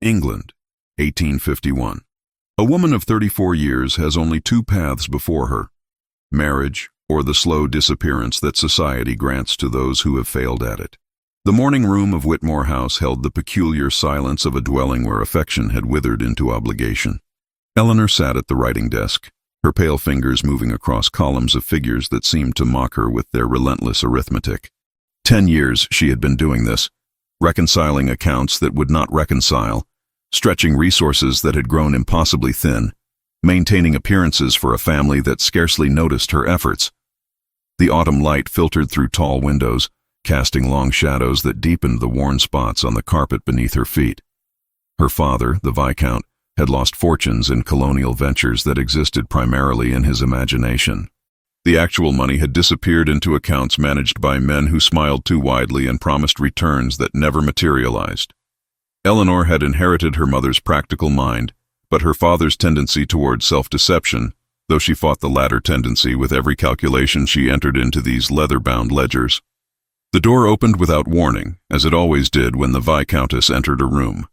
England, 1851. A woman of 34 years has only two paths before her: marriage or the slow disappearance that society grants to those who have failed at it. The morning room of Whitmore House held the peculiar silence of a dwelling where affection had withered into obligation. Eleanor sat at the writing desk, her pale fingers moving across columns of figures that seemed to mock her with their relentless arithmetic. 10 years she had been doing this, reconciling accounts that would not reconcile, stretching resources that had grown impossibly thin, maintaining appearances for a family that scarcely noticed her efforts. The autumn light filtered through tall windows, casting long shadows that deepened the worn spots on the carpet beneath her feet. Her father, the Viscount, had lost fortunes in colonial ventures that existed primarily in his imagination. The actual money had disappeared into accounts managed by men who smiled too widely and promised returns that never materialized. Eleanor had inherited her mother's practical mind, but her father's tendency toward self-deception, though she fought the latter tendency with every calculation she entered into these leather-bound ledgers. The door opened without warning, as it always did when the Viscountess entered a room.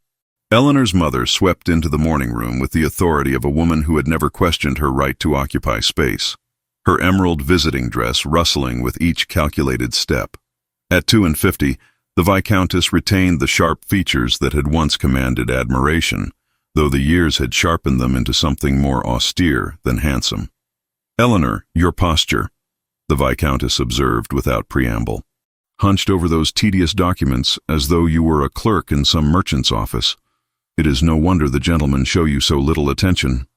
Eleanor's mother swept into the morning room with the authority of a woman who had never questioned her right to occupy space, her emerald visiting dress rustling with each calculated step. At 52, the Viscountess retained the sharp features that had once commanded admiration, though the years had sharpened them into something more austere than handsome. "Eleanor, your posture," the Viscountess observed without preamble. "Hunched over those tedious documents as though you were a clerk in some merchant's office. It is no wonder the gentlemen show you so little attention."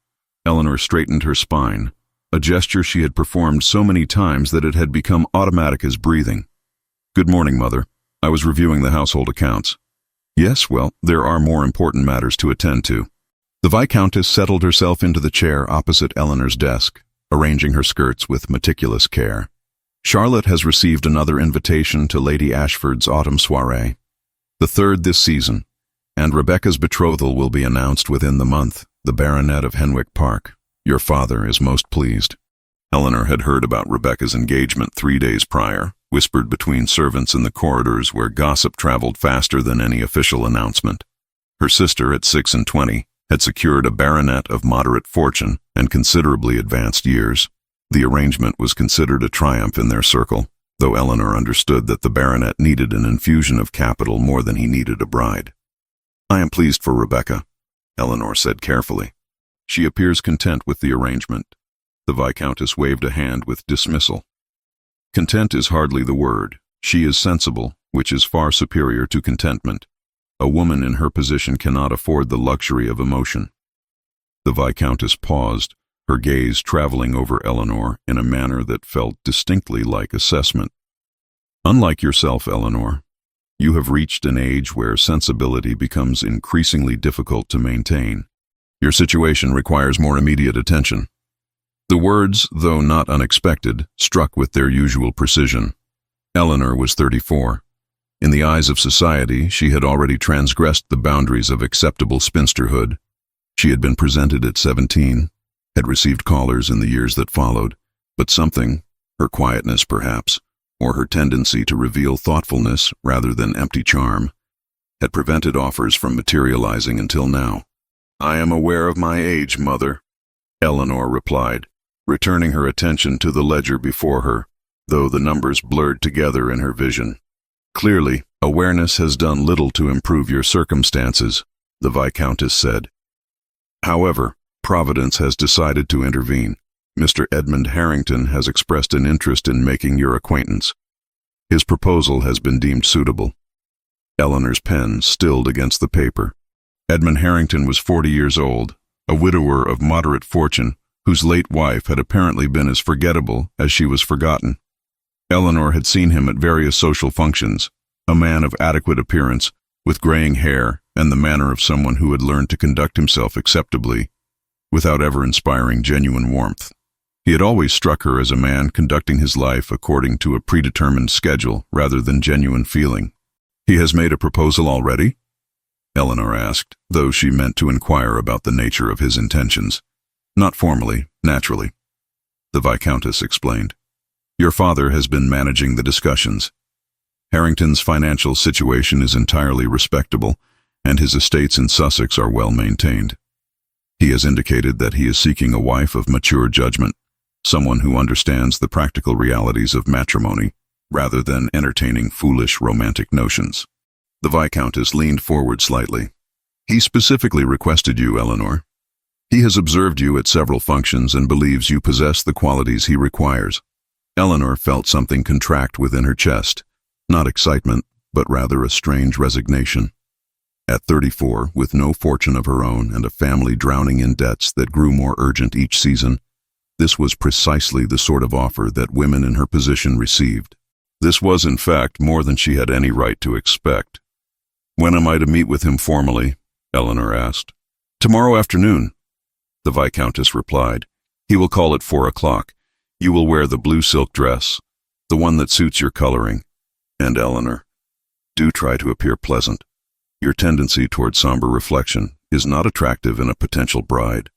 Eleanor straightened her spine, a gesture she had performed so many times that it had become automatic as breathing. "Good morning, Mother. I was reviewing the household accounts." "Yes, well, there are more important matters to attend to." The Viscountess settled herself into the chair opposite Eleanor's desk, arranging her skirts with meticulous care. "Charlotte has received another invitation to Lady Ashford's autumn soirée, the third this season, and Rebecca's betrothal will be announced within the month, the Baronet of Henwick Park. Your father is most pleased." Eleanor had heard about Rebecca's engagement 3 days prior, whispered between servants in the corridors where gossip traveled faster than any official announcement. Her sister, at 26, had secured a baronet of moderate fortune and considerably advanced years. The arrangement was considered a triumph in their circle, though Eleanor understood that the baronet needed an infusion of capital more than he needed a bride. "I am pleased for Rebecca," Eleanor said carefully. "She appears content with the arrangement." The Viscountess waved a hand with dismissal. "Content is hardly the word. She is sensible, which is far superior to contentment. A woman in her position cannot afford the luxury of emotion." The Viscountess paused, her gaze traveling over Eleanor in a manner that felt distinctly like assessment. "Unlike yourself, Eleanor, you have reached an age where sensibility becomes increasingly difficult to maintain. Your situation requires more immediate attention." The words, though not unexpected, struck with their usual precision. Eleanor was 34. In the eyes of society, she had already transgressed the boundaries of acceptable spinsterhood. She had been presented at 17, had received callers in the years that followed, but something, her quietness perhaps, or her tendency to reveal thoughtfulness rather than empty charm, had prevented offers from materializing until now. "I am aware of my age, Mother," Eleanor replied, returning her attention to the ledger before her, though the numbers blurred together in her vision. "Clearly, awareness has done little to improve your circumstances," the Viscountess said. "However, Providence has decided to intervene. Mr. Edmund Harrington has expressed an interest in making your acquaintance. His proposal has been deemed suitable." Eleanor's pen stilled against the paper. Edmund Harrington was 40 years old, a widower of moderate fortune, whose late wife had apparently been as forgettable as she was forgotten. Eleanor had seen him at various social functions, a man of adequate appearance, with graying hair and the manner of someone who had learned to conduct himself acceptably, without ever inspiring genuine warmth. He had always struck her as a man conducting his life according to a predetermined schedule rather than genuine feeling. "He has made a proposal already?" Eleanor asked, though she meant to inquire about the nature of his intentions. "Not formally, naturally," the Viscountess explained. "Your father has been managing the discussions. Harrington's financial situation is entirely respectable, and his estates in Sussex are well maintained. He has indicated that he is seeking a wife of mature judgment, someone who understands the practical realities of matrimony, rather than entertaining foolish romantic notions. The Viscountess leaned forward slightly. He specifically requested you, Eleanor. He has observed you at several functions and believes you possess the qualities he requires. Eleanor felt something contract within her chest, not excitement, but rather a strange resignation. At 34, with no fortune of her own and a family drowning in debts that grew more urgent each season, this was precisely the sort of offer that women in her position received. This was, in fact, more than she had any right to expect. "When am I to meet with him formally?" Eleanor asked. "Tomorrow afternoon," the Viscountess replied. "He will call at 4 o'clock. You will wear the blue silk dress, the one that suits your coloring. And Eleanor, do try to appear pleasant. Your tendency toward somber reflection is not attractive in a potential bride."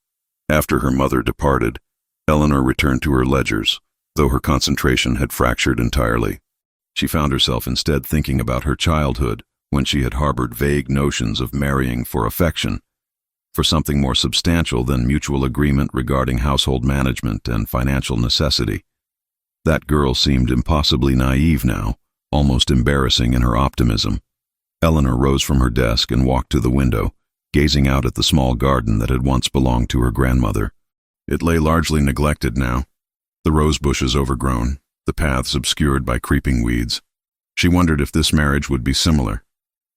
After her mother departed, Eleanor returned to her ledgers, though her concentration had fractured entirely. She found herself instead thinking about her childhood, when she had harbored vague notions of marrying for affection, for something more substantial than mutual agreement regarding household management and financial necessity. That girl seemed impossibly naive now, almost embarrassing in her optimism. Eleanor rose from her desk and walked to the window, gazing out at the small garden that had once belonged to her grandmother. It lay largely neglected now, the rose bushes overgrown, the paths obscured by creeping weeds. She wondered if this marriage would be similar.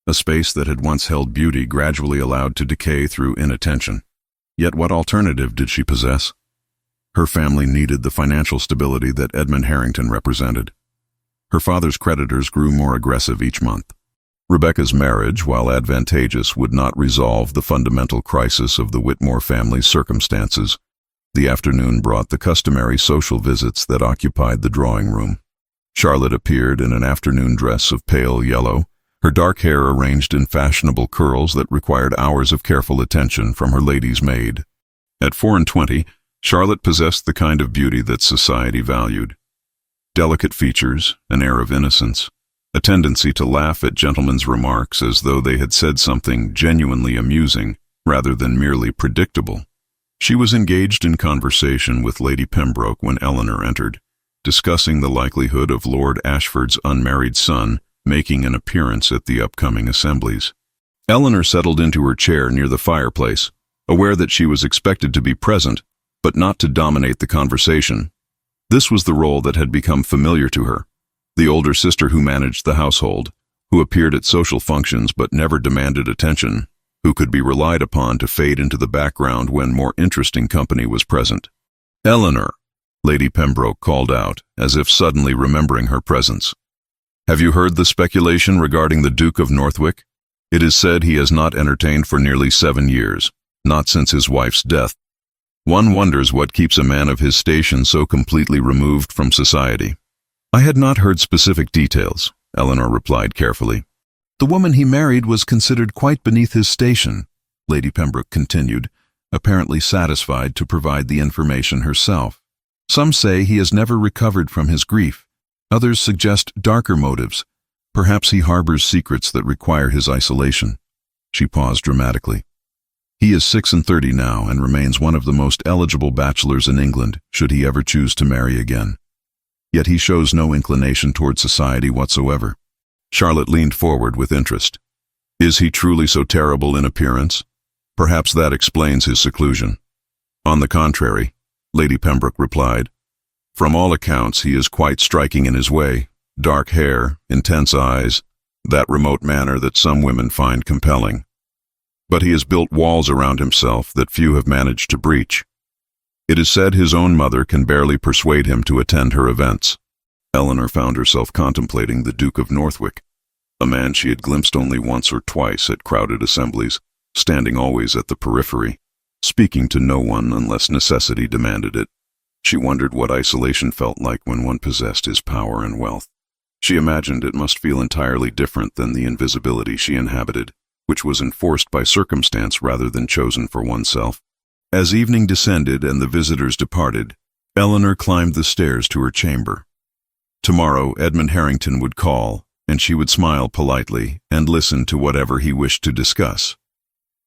A space that had once held beauty gradually allowed to decay through inattention. Yet what alternative did she possess? Her family needed the financial stability that Edmund Harrington represented. Her father's creditors grew more aggressive each month. Rebecca's marriage, while advantageous, would not resolve the fundamental crisis of the Whitmore family's circumstances. The afternoon brought the customary social visits that occupied the drawing room. Charlotte appeared in an afternoon dress of pale yellow, her dark hair arranged in fashionable curls that required hours of careful attention from her lady's maid. At 24, Charlotte possessed the kind of beauty that society valued. Delicate features, an air of innocence, a tendency to laugh at gentlemen's remarks as though they had said something genuinely amusing rather than merely predictable. She was engaged in conversation with Lady Pembroke when Eleanor entered, discussing the likelihood of Lord Ashford's unmarried son making an appearance at the upcoming assemblies. Eleanor settled into her chair near the fireplace, aware that she was expected to be present, but not to dominate the conversation. This was the role that had become familiar to her, the older sister who managed the household, who appeared at social functions but never demanded attention, who could be relied upon to fade into the background when more interesting company was present. "Eleanor," Lady Pembroke called out, as if suddenly remembering her presence. "Have you heard the speculation regarding the Duke of Northwick? It is said he has not entertained for nearly 7 years, not since his wife's death. One wonders what keeps a man of his station so completely removed from society." "I had not heard specific details," Eleanor replied carefully. "The woman he married was considered quite beneath his station," Lady Pembroke continued, apparently satisfied to provide the information herself. "Some say he has never recovered from his grief. Others suggest darker motives. Perhaps he harbors secrets that require his isolation." She paused dramatically. "He is 36 now and remains one of the most eligible bachelors in England, should he ever choose to marry again. Yet he shows no inclination toward society whatsoever." Charlotte leaned forward with interest. "Is he truly so terrible in appearance? Perhaps that explains his seclusion." "On the contrary," Lady Pembroke replied. "From all accounts, he is quite striking in his way. Dark hair, intense eyes, that remote manner that some women find compelling. But he has built walls around himself that few have managed to breach. It is said his own mother can barely persuade him to attend her events." Eleanor found herself contemplating the Duke of Northwick, a man she had glimpsed only once or twice at crowded assemblies, standing always at the periphery, speaking to no one unless necessity demanded it. She wondered what isolation felt like when one possessed his power and wealth. She imagined it must feel entirely different than the invisibility she inhabited, which was enforced by circumstance rather than chosen for oneself. As evening descended and the visitors departed, Eleanor climbed the stairs to her chamber. Tomorrow Edmund Harrington would call, and she would smile politely and listen to whatever he wished to discuss.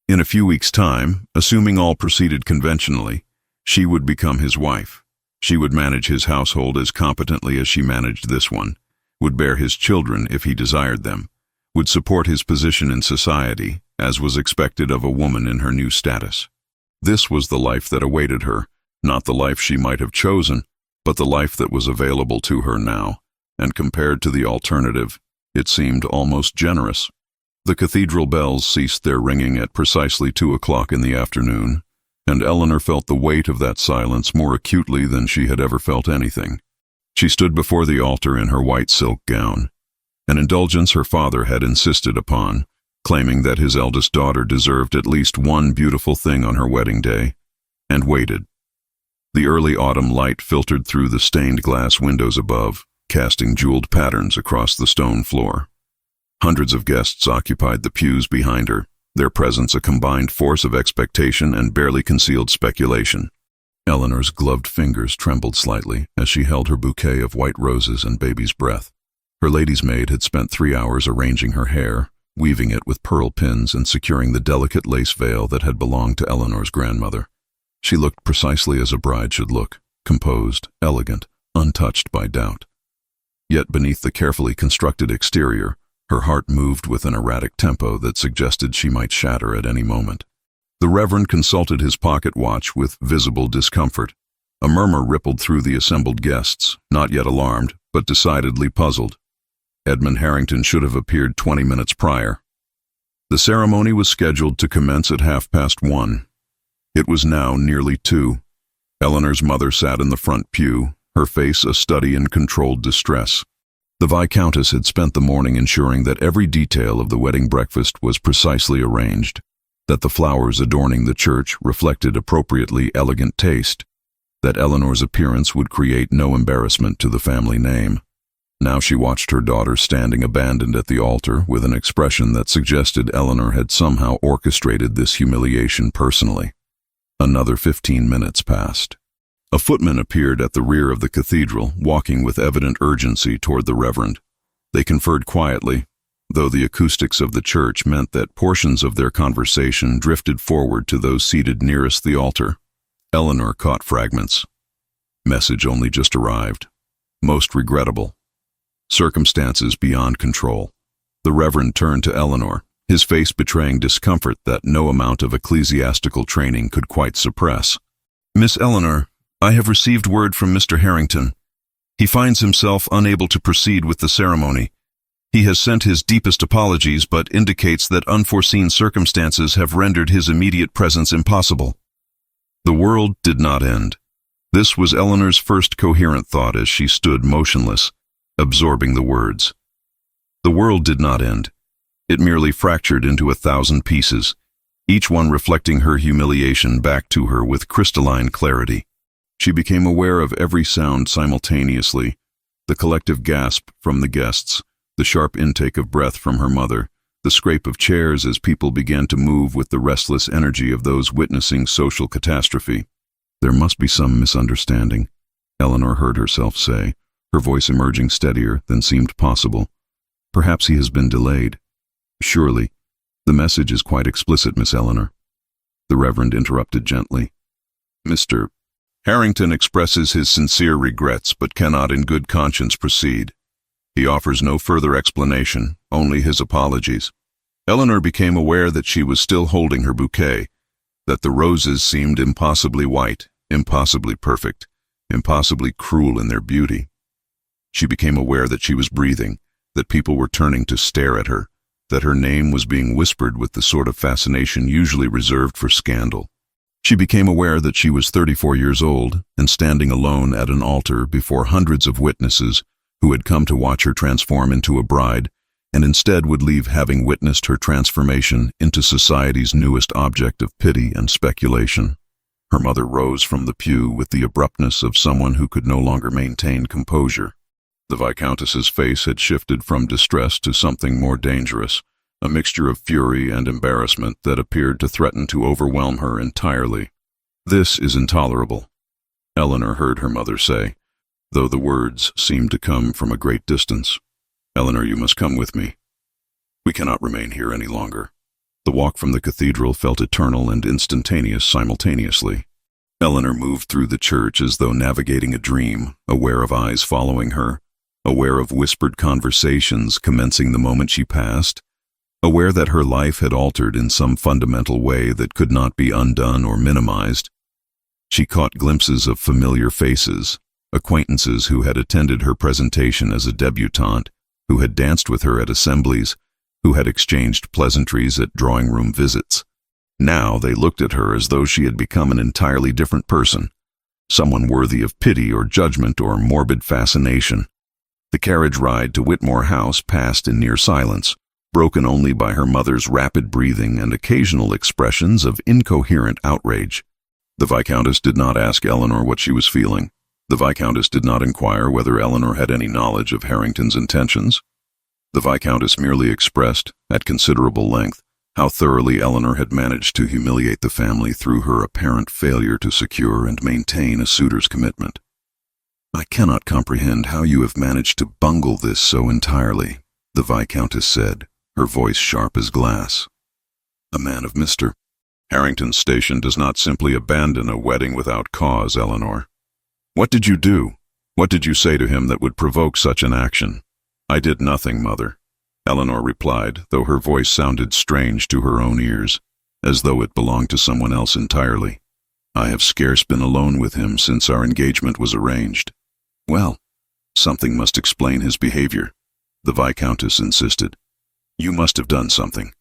In a few weeks' time, assuming all proceeded conventionally, she would become his wife. She would manage his household as competently as she managed this one, would bear his children if he desired them, would support his position in society, as was expected of a woman in her new status. This was the life that awaited her, not the life she might have chosen, but the life that was available to her now, and compared to the alternative, it seemed almost generous. The cathedral bells ceased their ringing at precisely 2 o'clock in the afternoon, and Eleanor felt the weight of that silence more acutely than she had ever felt anything. She stood before the altar in her white silk gown, an indulgence her father had insisted upon, claiming that his eldest daughter deserved at least one beautiful thing on her wedding day, and waited. The early autumn light filtered through the stained glass windows above, casting jeweled patterns across the stone floor. Hundreds of guests occupied the pews behind her, their presence a combined force of expectation and barely concealed speculation. Eleanor's gloved fingers trembled slightly as she held her bouquet of white roses and baby's breath. Her lady's maid had spent 3 hours arranging her hair, weaving it with pearl pins and securing the delicate lace veil that had belonged to Eleanor's grandmother. She looked precisely as a bride should look, composed, elegant, untouched by doubt. Yet beneath the carefully constructed exterior, her heart moved with an erratic tempo that suggested she might shatter at any moment. The Reverend consulted his pocket watch with visible discomfort. A murmur rippled through the assembled guests, not yet alarmed, but decidedly puzzled. Edmund Harrington should have appeared 20 minutes prior. The ceremony was scheduled to commence at 1:30. It was now nearly 2. Eleanor's mother sat in the front pew, her face a study in controlled distress. The Viscountess had spent the morning ensuring that every detail of the wedding breakfast was precisely arranged, that the flowers adorning the church reflected appropriately elegant taste, that Eleanor's appearance would create no embarrassment to the family name. Now she watched her daughter standing abandoned at the altar with an expression that suggested Eleanor had somehow orchestrated this humiliation personally. Another 15 minutes passed. A footman appeared at the rear of the cathedral, walking with evident urgency toward the Reverend. They conferred quietly, though the acoustics of the church meant that portions of their conversation drifted forward to those seated nearest the altar. Eleanor caught fragments. Message only just arrived. Most regrettable. Circumstances beyond control. The Reverend turned to Eleanor, his face betraying discomfort that no amount of ecclesiastical training could quite suppress. "Miss Eleanor, I have received word from Mr. Harrington. He finds himself unable to proceed with the ceremony. He has sent his deepest apologies, but indicates that unforeseen circumstances have rendered his immediate presence impossible." The world did not end. This was Eleanor's first coherent thought as she stood motionless, absorbing the words. The world did not end. It merely fractured into 1,000 pieces, each one reflecting her humiliation back to her with crystalline clarity. She became aware of every sound simultaneously, the collective gasp from the guests, the sharp intake of breath from her mother, the scrape of chairs as people began to move with the restless energy of those witnessing social catastrophe. "There must be some misunderstanding," Eleanor heard herself say, her voice emerging steadier than seemed possible. "Perhaps he has been delayed." "Surely. The message is quite explicit, Miss Eleanor." The Reverend interrupted gently. "Mr. Harrington expresses his sincere regrets but cannot in good conscience proceed. He offers no further explanation, only his apologies." Eleanor became aware that she was still holding her bouquet, that the roses seemed impossibly white, impossibly perfect, impossibly cruel in their beauty. She became aware that she was breathing, that people were turning to stare at her, that her name was being whispered with the sort of fascination usually reserved for scandal. She became aware that she was 34 years old and standing alone at an altar before hundreds of witnesses who had come to watch her transform into a bride and instead would leave having witnessed her transformation into society's newest object of pity and speculation. Her mother rose from the pew with the abruptness of someone who could no longer maintain composure. The Viscountess's face had shifted from distress to something more dangerous, a mixture of fury and embarrassment that appeared to threaten to overwhelm her entirely. "This is intolerable," Eleanor heard her mother say, though the words seemed to come from a great distance. "Eleanor, you must come with me. We cannot remain here any longer." The walk from the cathedral felt eternal and instantaneous simultaneously. Eleanor moved through the church as though navigating a dream, aware of eyes following her, aware of whispered conversations commencing the moment she passed, aware that her life had altered in some fundamental way that could not be undone or minimized. She caught glimpses of familiar faces, acquaintances who had attended her presentation as a debutante, who had danced with her at assemblies, who had exchanged pleasantries at drawing-room visits. Now they looked at her as though she had become an entirely different person, someone worthy of pity or judgment or morbid fascination. The carriage ride to Whitmore House passed in near silence, broken only by her mother's rapid breathing and occasional expressions of incoherent outrage. The Viscountess did not ask Eleanor what she was feeling. The Viscountess did not inquire whether Eleanor had any knowledge of Harrington's intentions. The Viscountess merely expressed, at considerable length, how thoroughly Eleanor had managed to humiliate the family through her apparent failure to secure and maintain a suitor's commitment. "I cannot comprehend how you have managed to bungle this so entirely," the Viscountess said, her voice sharp as glass. "A man of Mr. Harrington's station does not simply abandon a wedding without cause, Eleanor. What did you do? What did you say to him that would provoke such an action?" "I did nothing, Mother," Eleanor replied, though her voice sounded strange to her own ears, as though it belonged to someone else entirely. "I have scarce been alone with him since our engagement was arranged." "Well, something must explain his behavior," the Viscountess insisted. "You must have done something.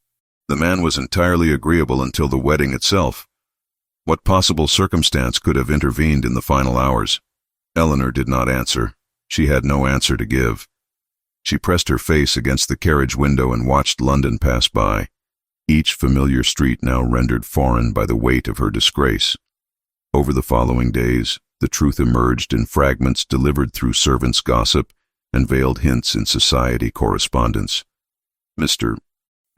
The man was entirely agreeable until the wedding itself. What possible circumstance could have intervened in the final hours?" Eleanor did not answer. She had no answer to give. She pressed her face against the carriage window and watched London pass by, each familiar street now rendered foreign by the weight of her disgrace. Over the following days, the truth emerged in fragments delivered through servants' gossip and veiled hints in society correspondence. Mr.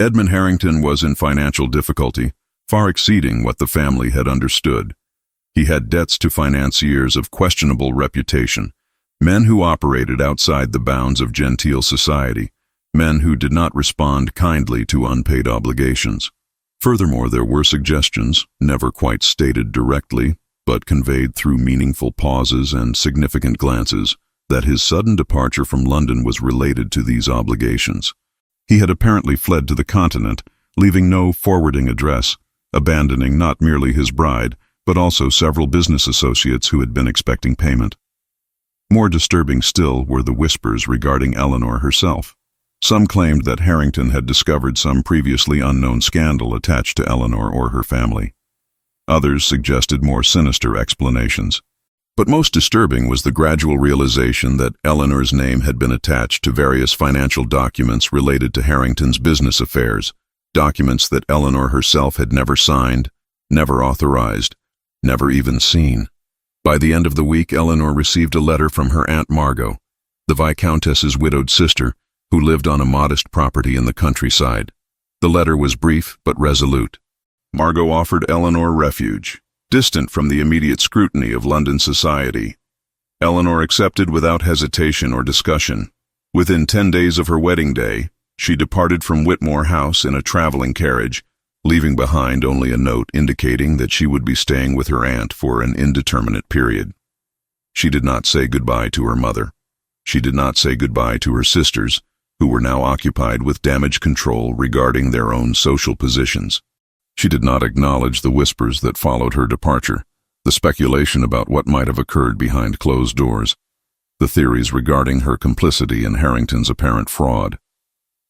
Edmund Harrington was in financial difficulty, far exceeding what the family had understood. He had debts to financiers of questionable reputation, men who operated outside the bounds of genteel society, men who did not respond kindly to unpaid obligations. Furthermore, there were suggestions, never quite stated directly, but conveyed through meaningful pauses and significant glances, that his sudden departure from London was related to these obligations. He had apparently fled to the continent, leaving no forwarding address, abandoning not merely his bride, but also several business associates who had been expecting payment. More disturbing still were the whispers regarding Eleanor herself. Some claimed that Harrington had discovered some previously unknown scandal attached to Eleanor or her family. Others suggested more sinister explanations. But most disturbing was the gradual realization that Eleanor's name had been attached to various financial documents related to Harrington's business affairs, documents that Eleanor herself had never signed, never authorized, never even seen. By the end of the week, Eleanor received a letter from her Aunt Margot, the Viscountess's widowed sister, who lived on a modest property in the countryside. The letter was brief but resolute. Margot offered Eleanor refuge, distant from the immediate scrutiny of London society. Eleanor accepted without hesitation or discussion. Within 10 days of her wedding day, she departed from Whitmore House in a traveling carriage, leaving behind only a note indicating that she would be staying with her aunt for an indeterminate period. She did not say goodbye to her mother. She did not say goodbye to her sisters, who were now occupied with damage control regarding their own social positions. She did not acknowledge the whispers that followed her departure, the speculation about what might have occurred behind closed doors, the theories regarding her complicity in Harrington's apparent fraud.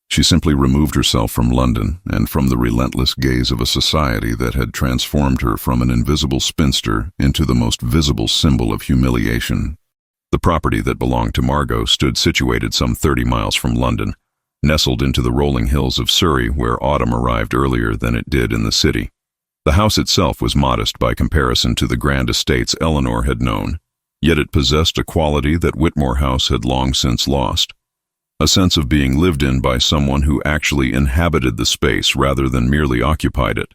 She simply removed herself from London and from the relentless gaze of a society that had transformed her from an invisible spinster into the most visible symbol of humiliation. The property that belonged to Margot stood situated some 30 miles from London, nestled into the rolling hills of Surrey, where autumn arrived earlier than it did in the city. The house itself was modest by comparison to the grand estates Eleanor had known, yet it possessed a quality that Whitmore House had long since lost. A sense of being lived in by someone who actually inhabited the space rather than merely occupied it.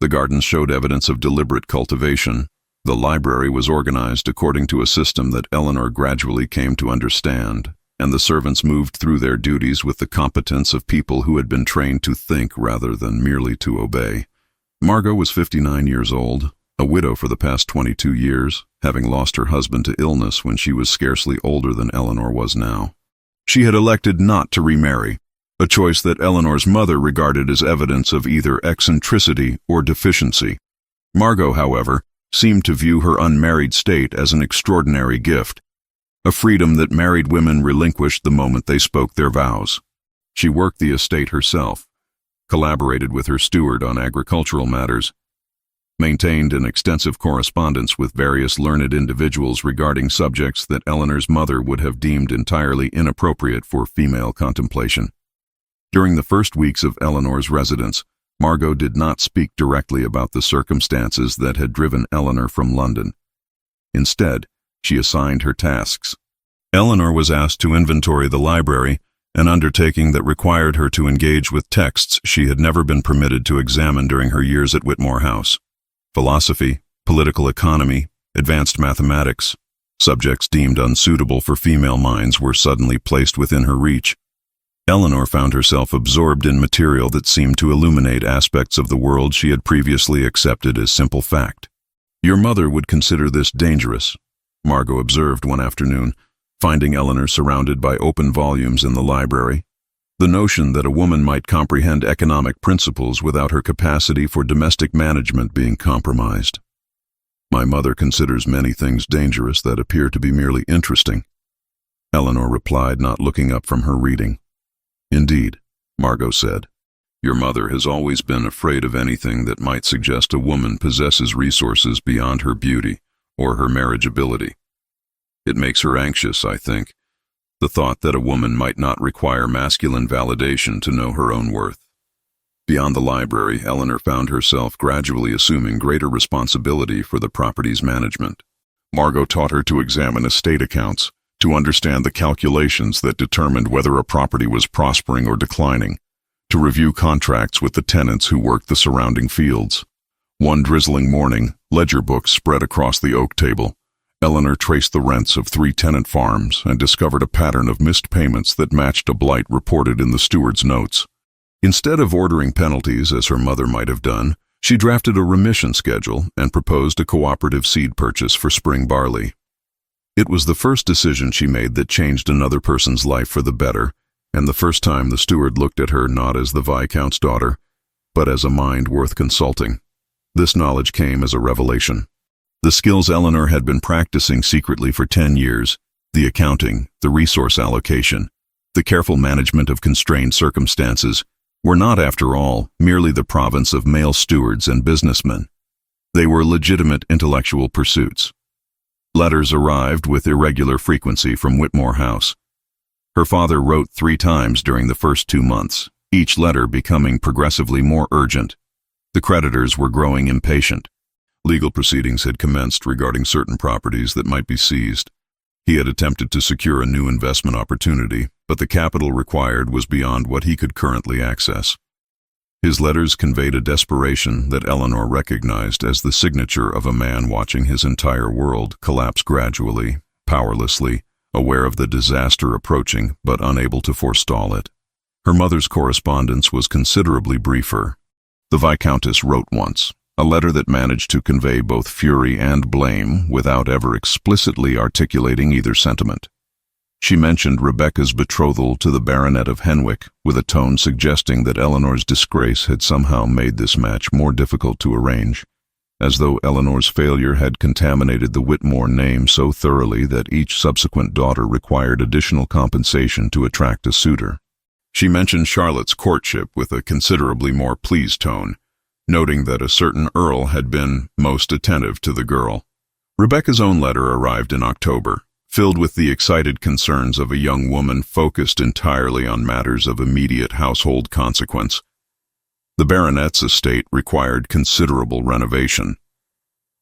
The gardens showed evidence of deliberate cultivation. The library was organized according to a system that Eleanor gradually came to understand, and the servants moved through their duties with the competence of people who had been trained to think rather than merely to obey. Margot was 59 years old, a widow for the past 22 years, having lost her husband to illness when she was scarcely older than Eleanor was now. She had elected not to remarry, a choice that Eleanor's mother regarded as evidence of either eccentricity or deficiency. Margot, however, seemed to view her unmarried state as an extraordinary gift, a freedom that married women relinquished the moment they spoke their vows. She worked the estate herself, collaborated with her steward on agricultural matters, maintained an extensive correspondence with various learned individuals regarding subjects that Eleanor's mother would have deemed entirely inappropriate for female contemplation. During the first weeks of Eleanor's residence, Margot did not speak directly about the circumstances that had driven Eleanor from London. Instead, she assigned her tasks. Eleanor was asked to inventory the library, an undertaking that required her to engage with texts she had never been permitted to examine during her years at Whitmore House. Philosophy, political economy, advanced mathematics, subjects deemed unsuitable for female minds were suddenly placed within her reach. Eleanor found herself absorbed in material that seemed to illuminate aspects of the world she had previously accepted as simple fact. "Your mother would consider this dangerous," Margot observed one afternoon, finding Eleanor surrounded by open volumes in the library. The notion that a woman might comprehend economic principles without her capacity for domestic management being compromised. "My mother considers many things dangerous that appear to be merely interesting," Eleanor replied, not looking up from her reading. "Indeed," Margot said. "Your mother has always been afraid of anything that might suggest a woman possesses resources beyond her beauty or her marriageability. It makes her anxious, I think, the thought that a woman might not require masculine validation to know her own worth." Beyond the library, Eleanor found herself gradually assuming greater responsibility for the property's management. Margot taught her to examine estate accounts, to understand the calculations that determined whether a property was prospering or declining, to review contracts with the tenants who worked the surrounding fields. One drizzling morning, ledger books spread across the oak table. Eleanor traced the rents of 3 tenant farms and discovered a pattern of missed payments that matched a blight reported in the steward's notes. Instead of ordering penalties as her mother might have done, she drafted a remission schedule and proposed a cooperative seed purchase for spring barley. It was the first decision she made that changed another person's life for the better, and the first time the steward looked at her not as the Viscount's daughter, but as a mind worth consulting. This knowledge came as a revelation. The skills Eleanor had been practicing secretly for 10 years, the accounting, the resource allocation, the careful management of constrained circumstances, were not, after all, merely the province of male stewards and businessmen. They were legitimate intellectual pursuits. Letters arrived with irregular frequency from Whitmore House. Her father wrote 3 times during the first 2 months, each letter becoming progressively more urgent. The creditors were growing impatient. Legal proceedings had commenced regarding certain properties that might be seized. He had attempted to secure a new investment opportunity, but the capital required was beyond what he could currently access. His letters conveyed a desperation that Eleanor recognized as the signature of a man watching his entire world collapse gradually, powerlessly, aware of the disaster approaching but unable to forestall it. Her mother's correspondence was considerably briefer. The Viscountess wrote once, a letter that managed to convey both fury and blame without ever explicitly articulating either sentiment. She mentioned Rebecca's betrothal to the Baronet of Henwick with a tone suggesting that Eleanor's disgrace had somehow made this match more difficult to arrange, as though Eleanor's failure had contaminated the Whitmore name so thoroughly that each subsequent daughter required additional compensation to attract a suitor. She mentioned Charlotte's courtship with a considerably more pleased tone, noting that a certain earl had been most attentive to the girl. Rebecca's own letter arrived in October, filled with the excited concerns of a young woman focused entirely on matters of immediate household consequence. The baronet's estate required considerable renovation.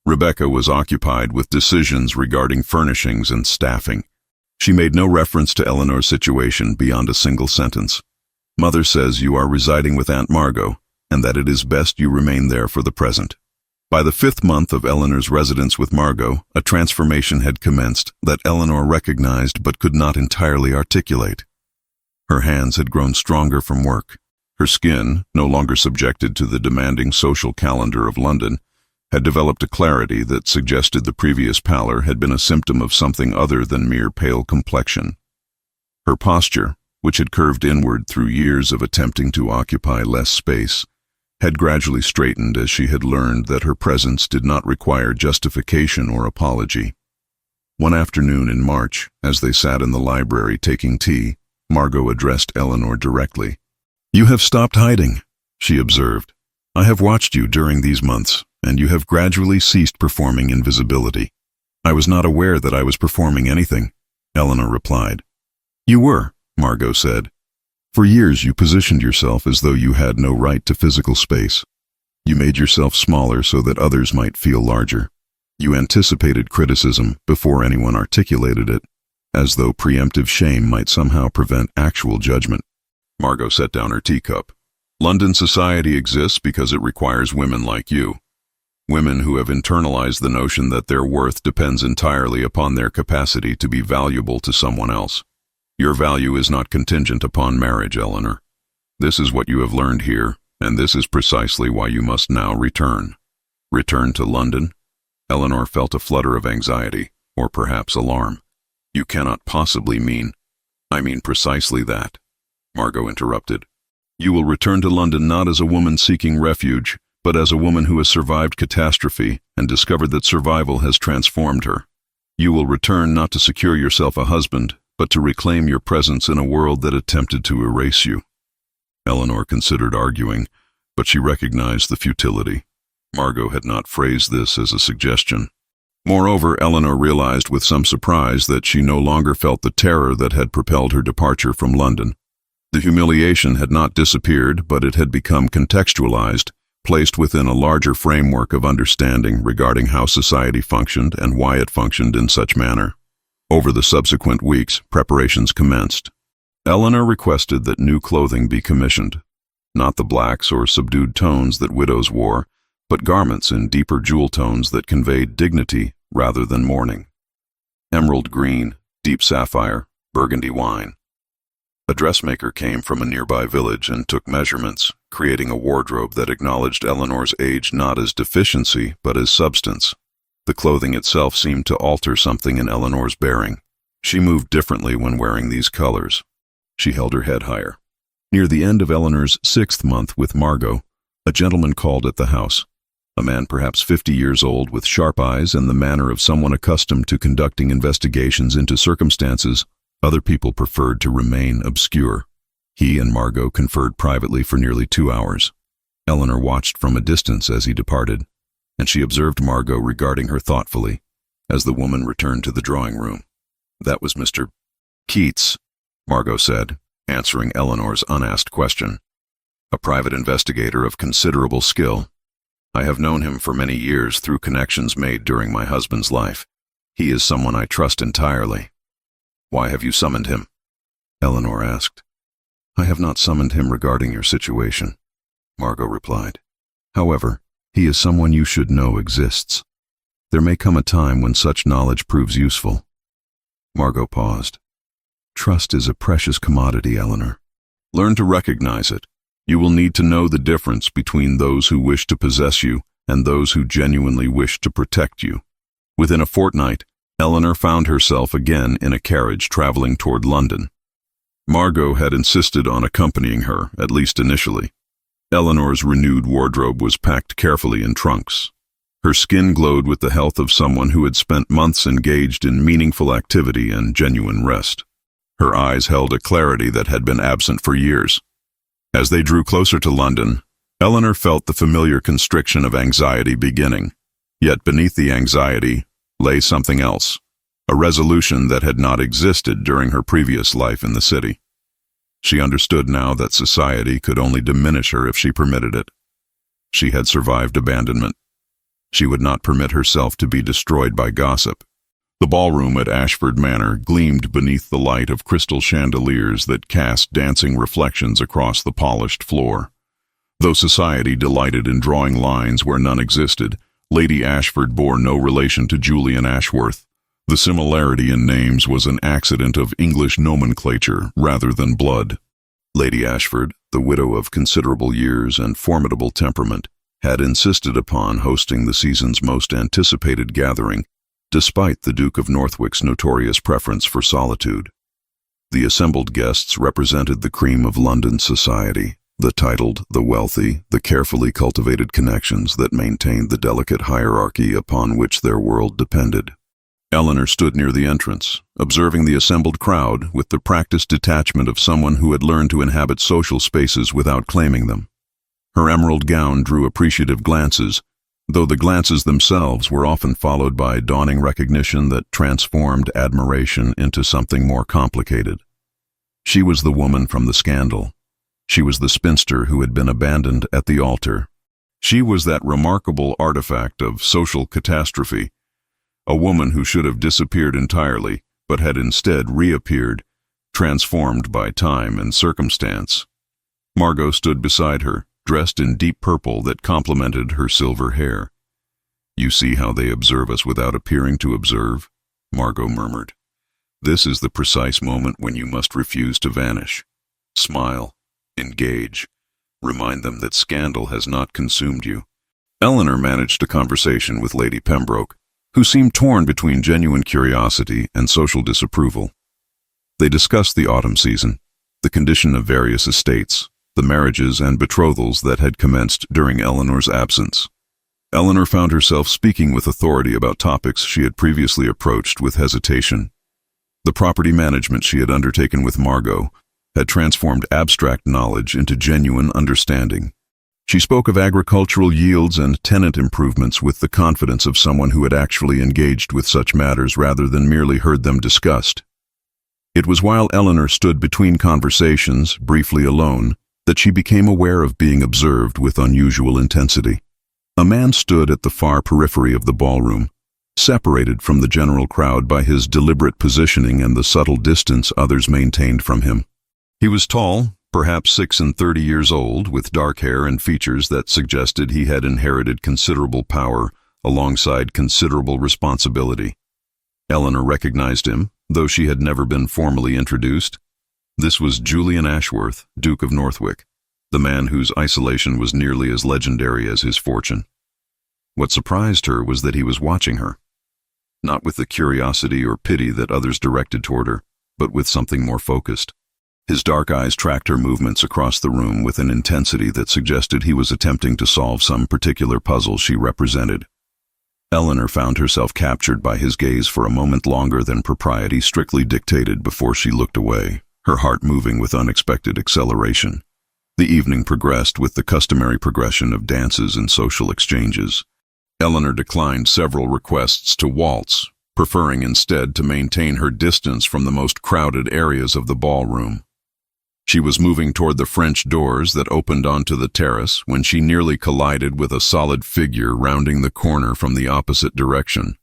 Rebecca was occupied with decisions regarding furnishings and staffing. She made no reference to Eleanor's situation beyond a single sentence. "Mother says you are residing with Aunt Margot, and that it is best you remain there for the present." By the 5th month of Eleanor's residence with Margot, a transformation had commenced that Eleanor recognized but could not entirely articulate. Her hands had grown stronger from work. Her skin, no longer subjected to the demanding social calendar of London, had developed a clarity that suggested the previous pallor had been a symptom of something other than mere pale complexion. Her posture, which had curved inward through years of attempting to occupy less space, had gradually straightened as she had learned that her presence did not require justification or apology. One afternoon in March, as they sat in the library taking tea, Margot addressed Eleanor directly. "You have stopped hiding," she observed. "I have watched you during these months, and you have gradually ceased performing invisibility." "I was not aware that I was performing anything," Eleanor replied. "You were," Margot said. "For years you positioned yourself as though you had no right to physical space. You made yourself smaller so that others might feel larger. You anticipated criticism before anyone articulated it, as though preemptive shame might somehow prevent actual judgment." Margot set down her teacup. "London society exists because it requires women like you. Women who have internalized the notion that their worth depends entirely upon their capacity to be valuable to someone else. Your value is not contingent upon marriage, Eleanor. This is what you have learned here, and this is precisely why you must now return." "Return to London?" Eleanor felt a flutter of anxiety, or perhaps alarm. "You cannot possibly mean—" "I mean precisely that," Margot interrupted. "You will return to London not as a woman seeking refuge, but as a woman who has survived catastrophe and discovered that survival has transformed her. You will return not to secure yourself a husband, but to reclaim your presence in a world that attempted to erase you." Eleanor considered arguing, but she recognized the futility. Margot had not phrased this as a suggestion. Moreover, Eleanor realized with some surprise that she no longer felt the terror that had propelled her departure from London. The humiliation had not disappeared, but it had become contextualized, placed within a larger framework of understanding regarding how society functioned and why it functioned in such manner. Over the subsequent weeks, preparations commenced. Eleanor requested that new clothing be commissioned, not the blacks or subdued tones that widows wore, but garments in deeper jewel tones that conveyed dignity rather than mourning. Emerald green, deep sapphire, burgundy wine. A dressmaker came from a nearby village and took measurements, creating a wardrobe that acknowledged Eleanor's age not as deficiency but as substance. The clothing itself seemed to alter something in Eleanor's bearing. She moved differently when wearing these colors. She held her head higher. Near the end of Eleanor's 6th month with Margot, a gentleman called at the house. A man perhaps 50 years old with sharp eyes and the manner of someone accustomed to conducting investigations into circumstances other people preferred to remain obscure. He and Margot conferred privately for nearly 2 hours. Eleanor watched from a distance as he departed, and she observed Margot regarding her thoughtfully as the woman returned to the drawing room. "That was Mr. Keats," Margot said, answering Eleanor's unasked question. "A private investigator of considerable skill. I have known him for many years through connections made during my husband's life. He is someone I trust entirely." "Why have you summoned him?" Eleanor asked. "I have not summoned him regarding your situation," Margot replied. "However, he is someone you should know exists. There may come a time when such knowledge proves useful." Margot paused. "Trust is a precious commodity, Eleanor. Learn to recognize it. You will need to know the difference between those who wish to possess you and those who genuinely wish to protect you." Within a fortnight, Eleanor found herself again in a carriage traveling toward London. Margot had insisted on accompanying her, at least initially. Eleanor's renewed wardrobe was packed carefully in trunks. Her skin glowed with the health of someone who had spent months engaged in meaningful activity and genuine rest. Her eyes held a clarity that had been absent for years. As they drew closer to London, Eleanor felt the familiar constriction of anxiety beginning. Yet beneath the anxiety lay something else, a resolution that had not existed during her previous life in the city. She understood now that society could only diminish her if she permitted it. She had survived abandonment. She would not permit herself to be destroyed by gossip. The ballroom at Ashford Manor gleamed beneath the light of crystal chandeliers that cast dancing reflections across the polished floor. Though society delighted in drawing lines where none existed, Lady Ashford bore no relation to Julian Ashworth. The similarity in names was an accident of English nomenclature rather than blood. Lady Ashford, the widow of considerable years and formidable temperament, had insisted upon hosting the season's most anticipated gathering, despite the Duke of Northwick's notorious preference for solitude. The assembled guests represented the cream of London society, the titled, the wealthy, the carefully cultivated connections that maintained the delicate hierarchy upon which their world depended. Eleanor stood near the entrance, observing the assembled crowd with the practiced detachment of someone who had learned to inhabit social spaces without claiming them. Her emerald gown drew appreciative glances, though the glances themselves were often followed by dawning recognition that transformed admiration into something more complicated. She was the woman from the scandal. She was the spinster who had been abandoned at the altar. She was that remarkable artifact of social catastrophe, a woman who should have disappeared entirely, but had instead reappeared, transformed by time and circumstance. Margot stood beside her, dressed in deep purple that complemented her silver hair. "You see how they observe us without appearing to observe?" Margot murmured. "This is the precise moment when you must refuse to vanish. Smile. Engage. Remind them that scandal has not consumed you." Eleanor managed a conversation with Lady Pembroke, who seemed torn between genuine curiosity and social disapproval. They discussed the autumn season, the condition of various estates, the marriages and betrothals that had commenced during Eleanor's absence. Eleanor found herself speaking with authority about topics she had previously approached with hesitation. The property management she had undertaken with Margot had transformed abstract knowledge into genuine understanding. She spoke of agricultural yields and tenant improvements with the confidence of someone who had actually engaged with such matters rather than merely heard them discussed. It was while Eleanor stood between conversations, briefly alone, that she became aware of being observed with unusual intensity. A man stood at the far periphery of the ballroom, separated from the general crowd by his deliberate positioning and the subtle distance others maintained from him. He was tall, perhaps 36 years old, with dark hair and features that suggested he had inherited considerable power alongside considerable responsibility. Eleanor recognized him, though she had never been formally introduced. This was Julian Ashworth, Duke of Northwick, the man whose isolation was nearly as legendary as his fortune. What surprised her was that he was watching her, not with the curiosity or pity that others directed toward her, but with something more focused. His dark eyes tracked her movements across the room with an intensity that suggested he was attempting to solve some particular puzzle she represented. Eleanor found herself captured by his gaze for a moment longer than propriety strictly dictated before she looked away, her heart moving with unexpected acceleration. The evening progressed with the customary progression of dances and social exchanges. Eleanor declined several requests to waltz, preferring instead to maintain her distance from the most crowded areas of the ballroom. She was moving toward the French doors that opened onto the terrace when she nearly collided with a solid figure rounding the corner from the opposite direction.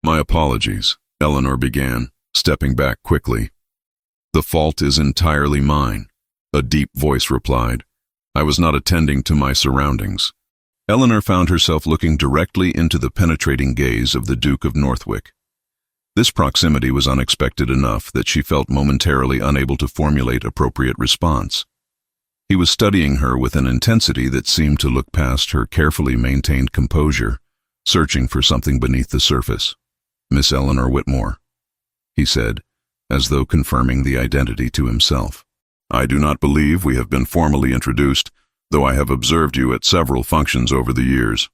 "My apologies," Eleanor began, stepping back quickly. "The fault is entirely mine," a deep voice replied. "I was not attending to my surroundings." Eleanor found herself looking directly into the penetrating gaze of the Duke of Northwick. This proximity was unexpected enough that she felt momentarily unable to formulate appropriate response. He was studying her with an intensity that seemed to look past her carefully maintained composure, searching for something beneath the surface. "Miss Eleanor Whitmore," he said, as though confirming the identity to himself. "I do not believe we have been formally introduced, though I have observed you at several functions over the years."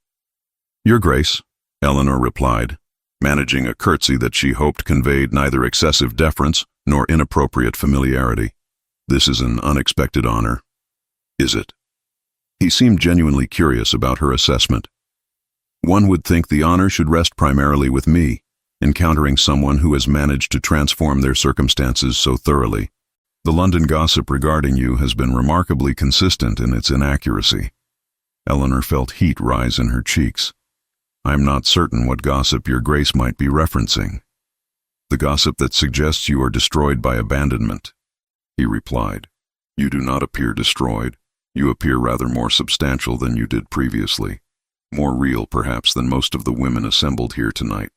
"Your Grace," Eleanor replied, managing a curtsy that she hoped conveyed neither excessive deference nor inappropriate familiarity. "This is an unexpected honor." "Is it?" He seemed genuinely curious about her assessment. "One would think the honor should rest primarily with me, encountering someone who has managed to transform their circumstances so thoroughly. The London gossip regarding you has been remarkably consistent in its inaccuracy." Eleanor felt heat rise in her cheeks. "I am not certain what gossip your Grace might be referencing." "The gossip that suggests you are destroyed by abandonment," he replied. "You do not appear destroyed. You appear rather more substantial than you did previously. more real perhaps than most of the women assembled here tonight.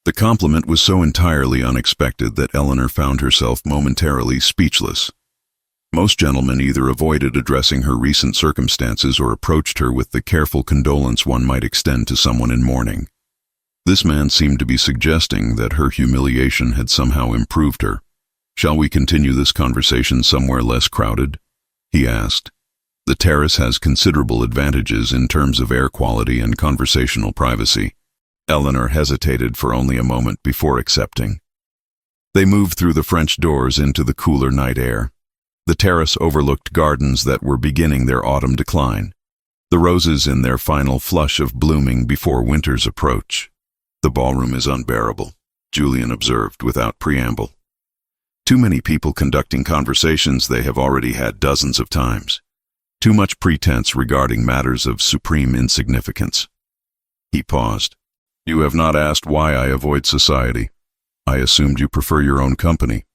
The compliment was so entirely unexpected that Eleanor found herself momentarily speechless. Most gentlemen either avoided addressing her recent circumstances or approached her with the careful condolence one might extend to someone in mourning. This man seemed to be suggesting that her humiliation had somehow improved her. "Shall we continue this conversation somewhere less crowded?" he asked. "The terrace has considerable advantages in terms of air quality and conversational privacy." Eleanor hesitated for only a moment before accepting. They moved through the French doors into the cooler night air. The terrace overlooked gardens that were beginning their autumn decline, the roses in their final flush of blooming before winter's approach. "The ballroom is unbearable," Julian observed without preamble. "Too many people conducting conversations they have already had dozens of times. Too much pretense regarding matters of supreme insignificance." He paused. "You have not asked why I avoid society. I assumed you prefer your own company,"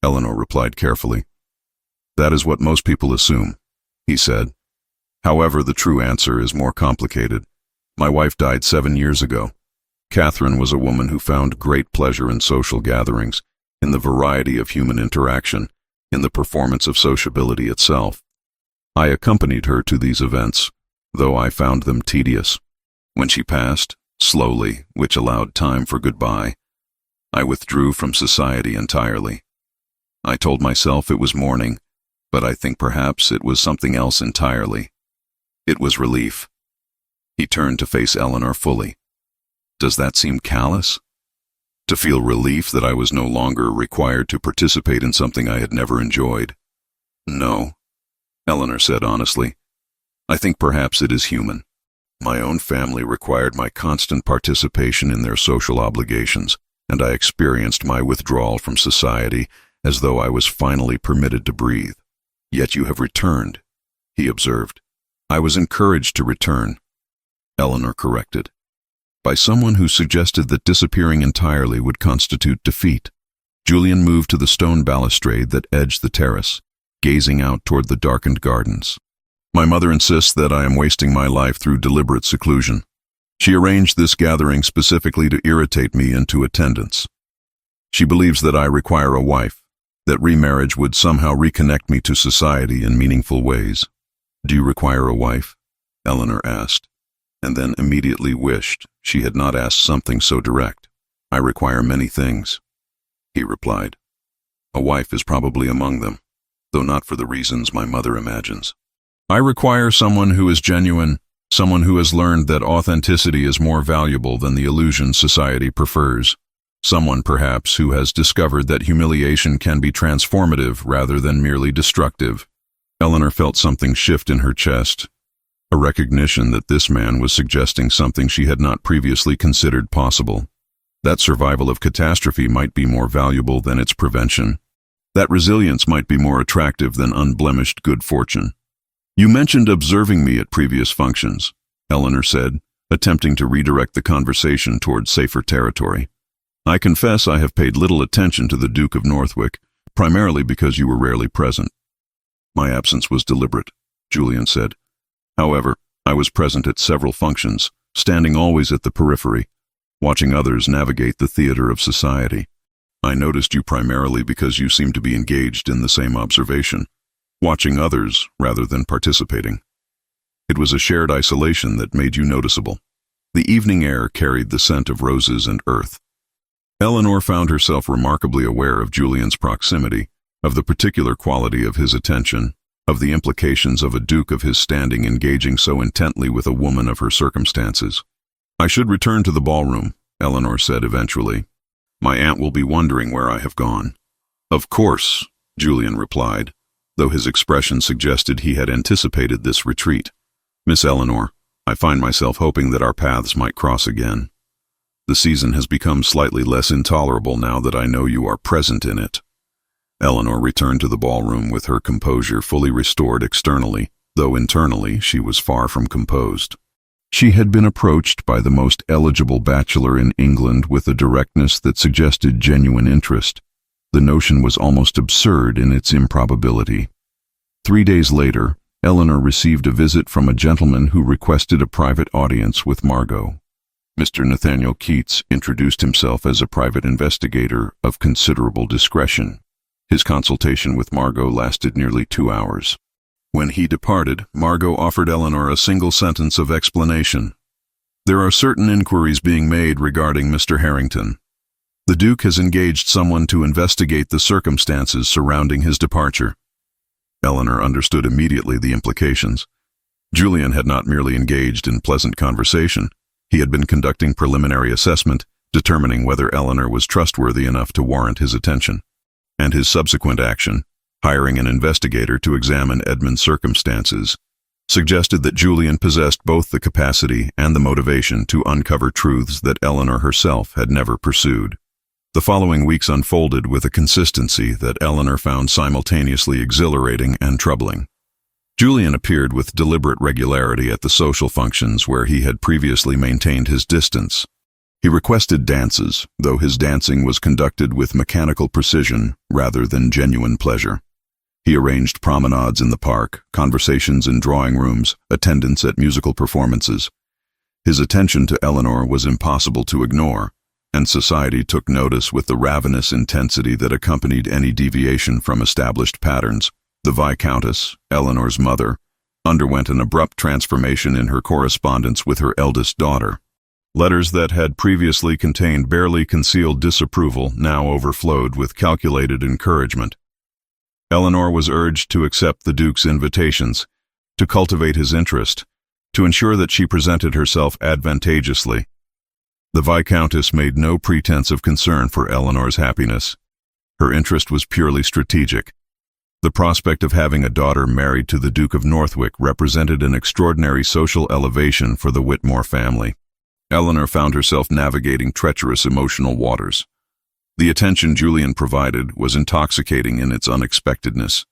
Eleanor replied carefully. "That is what most people assume," he said. "However, the true answer is more complicated. My wife died 7 years ago. Catherine was a woman who found great pleasure in social gatherings, in the variety of human interaction, in the performance of sociability itself. I accompanied her to these events, though I found them tedious. When she passed, slowly, which allowed time for goodbye, I withdrew from society entirely. I told myself it was mourning, but I think perhaps it was something else entirely. It was relief." He turned to face Eleanor fully. "Does that seem callous? To feel relief that I was no longer required to participate in something I had never enjoyed?" "No," Eleanor said honestly. "I think perhaps it is human. My own family required my constant participation in their social obligations, and I experienced my withdrawal from society as though I was finally permitted to breathe. Yet you have returned," he observed. "I was encouraged to return," Eleanor corrected, "by someone who suggested that disappearing entirely would constitute defeat." Julian moved to the stone balustrade that edged the terrace, gazing out toward the darkened gardens. "My mother insists that I am wasting my life through deliberate seclusion. She arranged this gathering specifically to irritate me into attendance. She believes that I require a wife, that remarriage would somehow reconnect me to society in meaningful ways." "Do you require a wife?" Eleanor asked, and then immediately wished she had not asked something so direct. "I require many things," he replied. "A wife is probably among them, though not for the reasons my mother imagines. I require someone who is genuine, someone who has learned that authenticity is more valuable than the illusion society prefers. Someone, perhaps, who has discovered that humiliation can be transformative rather than merely destructive." Eleanor felt something shift in her chest, a recognition that this man was suggesting something she had not previously considered possible. That survival of catastrophe might be more valuable than its prevention. That resilience might be more attractive than unblemished good fortune. "You mentioned observing me at previous functions," Eleanor said, attempting to redirect the conversation toward safer territory. "I confess I have paid little attention to the Duke of Northwick, primarily because you were rarely present." "My absence was deliberate," Julian said. "However, I was present at several functions, standing always at the periphery, watching others navigate the theater of society. I noticed you primarily because you seemed to be engaged in the same observation, watching others rather than participating. It was a shared isolation that made you noticeable. The evening air carried the scent of roses and earth." Eleanor found herself remarkably aware of Julian's proximity, of the particular quality of his attention, of the implications of a duke of his standing engaging so intently with a woman of her circumstances. "I should return to the ballroom," Eleanor said eventually. "My aunt will be wondering where I have gone." "Of course," Julian replied, though his expression suggested he had anticipated this retreat. "Miss Eleanor, I find myself hoping that our paths might cross again. The season has become slightly less intolerable now that I know you are present in it." Eleanor returned to the ballroom with her composure fully restored externally, though internally she was far from composed. She had been approached by the most eligible bachelor in England with a directness that suggested genuine interest. The notion was almost absurd in its improbability. 3 days later, Eleanor received a visit from a gentleman who requested a private audience with Margot. Mr. Nathaniel Keats introduced himself as a private investigator of considerable discretion. His consultation with Margot lasted nearly 2 hours. When he departed, Margot offered Eleanor a single sentence of explanation. "There are certain inquiries being made regarding Mr. Harrington. The Duke has engaged someone to investigate the circumstances surrounding his departure." Eleanor understood immediately the implications. Julian had not merely engaged in pleasant conversation. He had been conducting preliminary assessment, determining whether Eleanor was trustworthy enough to warrant his attention. And his subsequent action, hiring an investigator to examine Edmund's circumstances, suggested that Julian possessed both the capacity and the motivation to uncover truths that Eleanor herself had never pursued. The following weeks unfolded with a consistency that Eleanor found simultaneously exhilarating and troubling. Julian appeared with deliberate regularity at the social functions where he had previously maintained his distance. He requested dances, though his dancing was conducted with mechanical precision rather than genuine pleasure. He arranged promenades in the park, conversations in drawing rooms, attendance at musical performances. His attention to Eleanor was impossible to ignore, and society took notice with the ravenous intensity that accompanied any deviation from established patterns. The Viscountess, Eleanor's mother, underwent an abrupt transformation in her correspondence with her eldest daughter. Letters that had previously contained barely concealed disapproval now overflowed with calculated encouragement. Eleanor was urged to accept the Duke's invitations, to cultivate his interest, to ensure that she presented herself advantageously. The Viscountess made no pretense of concern for Eleanor's happiness. Her interest was purely strategic. The prospect of having a daughter married to the Duke of Northwick represented an extraordinary social elevation for the Whitmore family. Eleanor found herself navigating treacherous emotional waters. The attention Julian provided was intoxicating in its unexpectedness.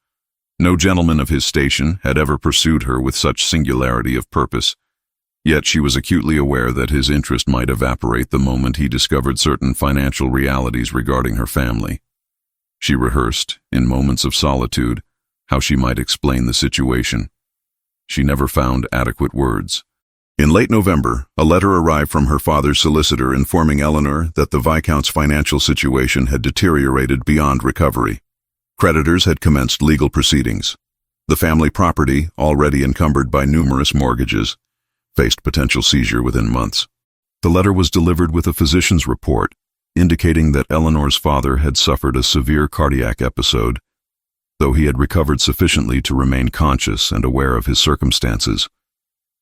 No gentleman of his station had ever pursued her with such singularity of purpose, yet she was acutely aware that his interest might evaporate the moment he discovered certain financial realities regarding her family. She rehearsed, in moments of solitude, how she might explain the situation. She never found adequate words. In late November, a letter arrived from her father's solicitor informing Eleanor that the Viscount's financial situation had deteriorated beyond recovery. Creditors had commenced legal proceedings. The family property, already encumbered by numerous mortgages, faced potential seizure within months. The letter was delivered with a physician's report, indicating that Eleanor's father had suffered a severe cardiac episode, though he had recovered sufficiently to remain conscious and aware of his circumstances.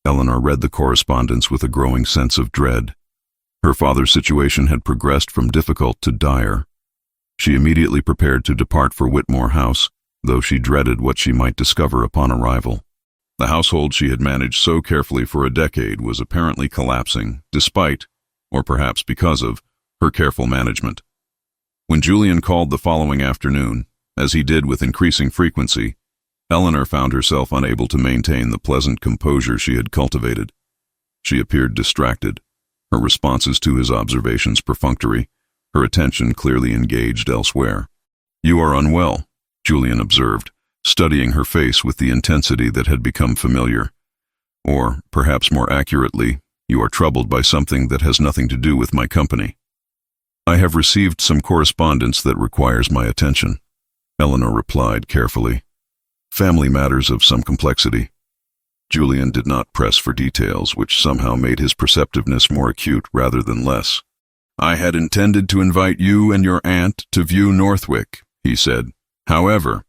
Eleanor read the correspondence with a growing sense of dread. Her father's situation had progressed from difficult to dire. She immediately prepared to depart for Whitmore House, though she dreaded what she might discover upon arrival. The household she had managed so carefully for a decade was apparently collapsing, despite, or perhaps because of, her careful management. When Julian called the following afternoon, as he did with increasing frequency, Eleanor found herself unable to maintain the pleasant composure she had cultivated. She appeared distracted, her responses to his observations perfunctory, her attention clearly engaged elsewhere. "You are unwell," Julian observed, studying her face with the intensity that had become familiar. "Or, perhaps more accurately, you are troubled by something that has nothing to do with my company." "I have received some correspondence that requires my attention," Eleanor replied carefully. "Family matters of some complexity." Julian did not press for details, which somehow made his perceptiveness more acute rather than less. "I had intended to invite you and your aunt to view Northwick," he said. "However,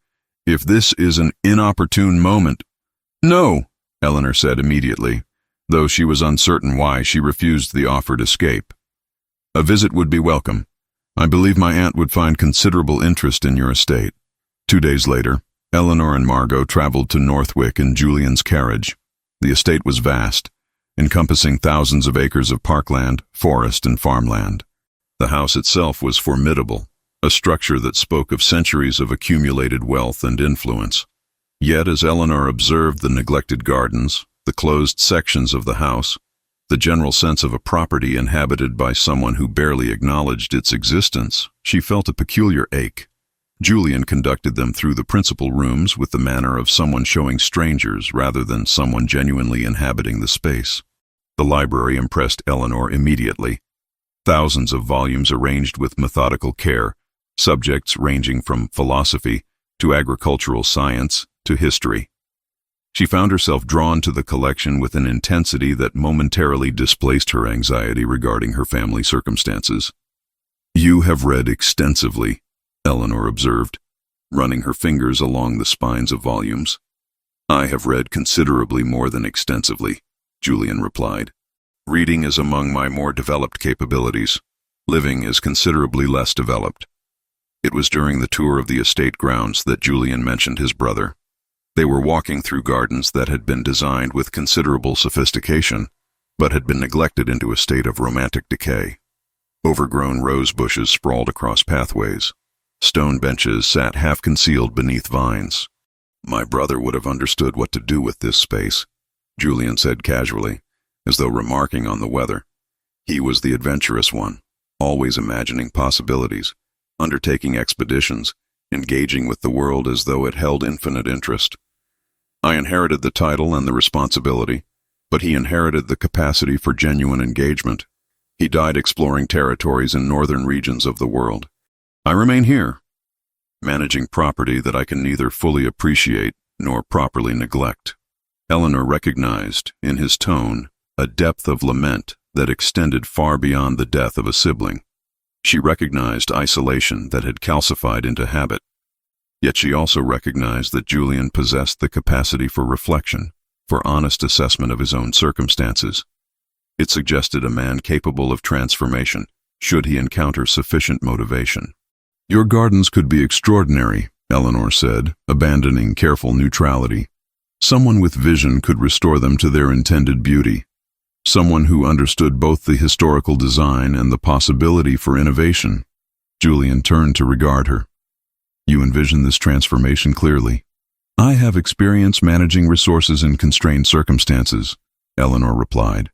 if this is an inopportune moment—" "No," Eleanor said immediately, though she was uncertain why she refused the offered escape. "A visit would be welcome. I believe my aunt would find considerable interest in your estate." 2 days later, Eleanor and Margot traveled to Northwick in Julian's carriage. The estate was vast, encompassing thousands of acres of parkland, forest, and farmland. The house itself was formidable, a structure that spoke of centuries of accumulated wealth and influence. Yet as Eleanor observed the neglected gardens, the closed sections of the house, the general sense of a property inhabited by someone who barely acknowledged its existence, she felt a peculiar ache. Julian conducted them through the principal rooms with the manner of someone showing strangers rather than someone genuinely inhabiting the space. The library impressed Eleanor immediately. Thousands of volumes arranged with methodical care, subjects ranging from philosophy to agricultural science to history. She found herself drawn to the collection with an intensity that momentarily displaced her anxiety regarding her family circumstances. "You have read extensively," Eleanor observed, running her fingers along the spines of volumes. "I have read considerably more than extensively," Julian replied. "Reading is among my more developed capabilities. Living is considerably less developed." It was during the tour of the estate grounds that Julian mentioned his brother. They were walking through gardens that had been designed with considerable sophistication, but had been neglected into a state of romantic decay. Overgrown rose bushes sprawled across pathways. Stone benches sat half-concealed beneath vines. "My brother would have understood what to do with this space," Julian said casually, as though remarking on the weather. "He was the adventurous one, always imagining possibilities, undertaking expeditions, engaging with the world as though it held infinite interest. I inherited the title and the responsibility, but he inherited the capacity for genuine engagement. He died exploring territories in northern regions of the world. I remain here, managing property that I can neither fully appreciate nor properly neglect." Eleanor recognized, in his tone, a depth of lament that extended far beyond the death of a sibling. She recognized isolation that had calcified into habit. Yet she also recognized that Julian possessed the capacity for reflection, for honest assessment of his own circumstances. It suggested a man capable of transformation, should he encounter sufficient motivation. "Your gardens could be extraordinary," Eleanor said, abandoning careful neutrality. "Someone with vision could restore them to their intended beauty. Someone who understood both the historical design and the possibility for innovation." Julian turned to regard her. "You envision this transformation clearly." "I have experience managing resources in constrained circumstances," Eleanor replied.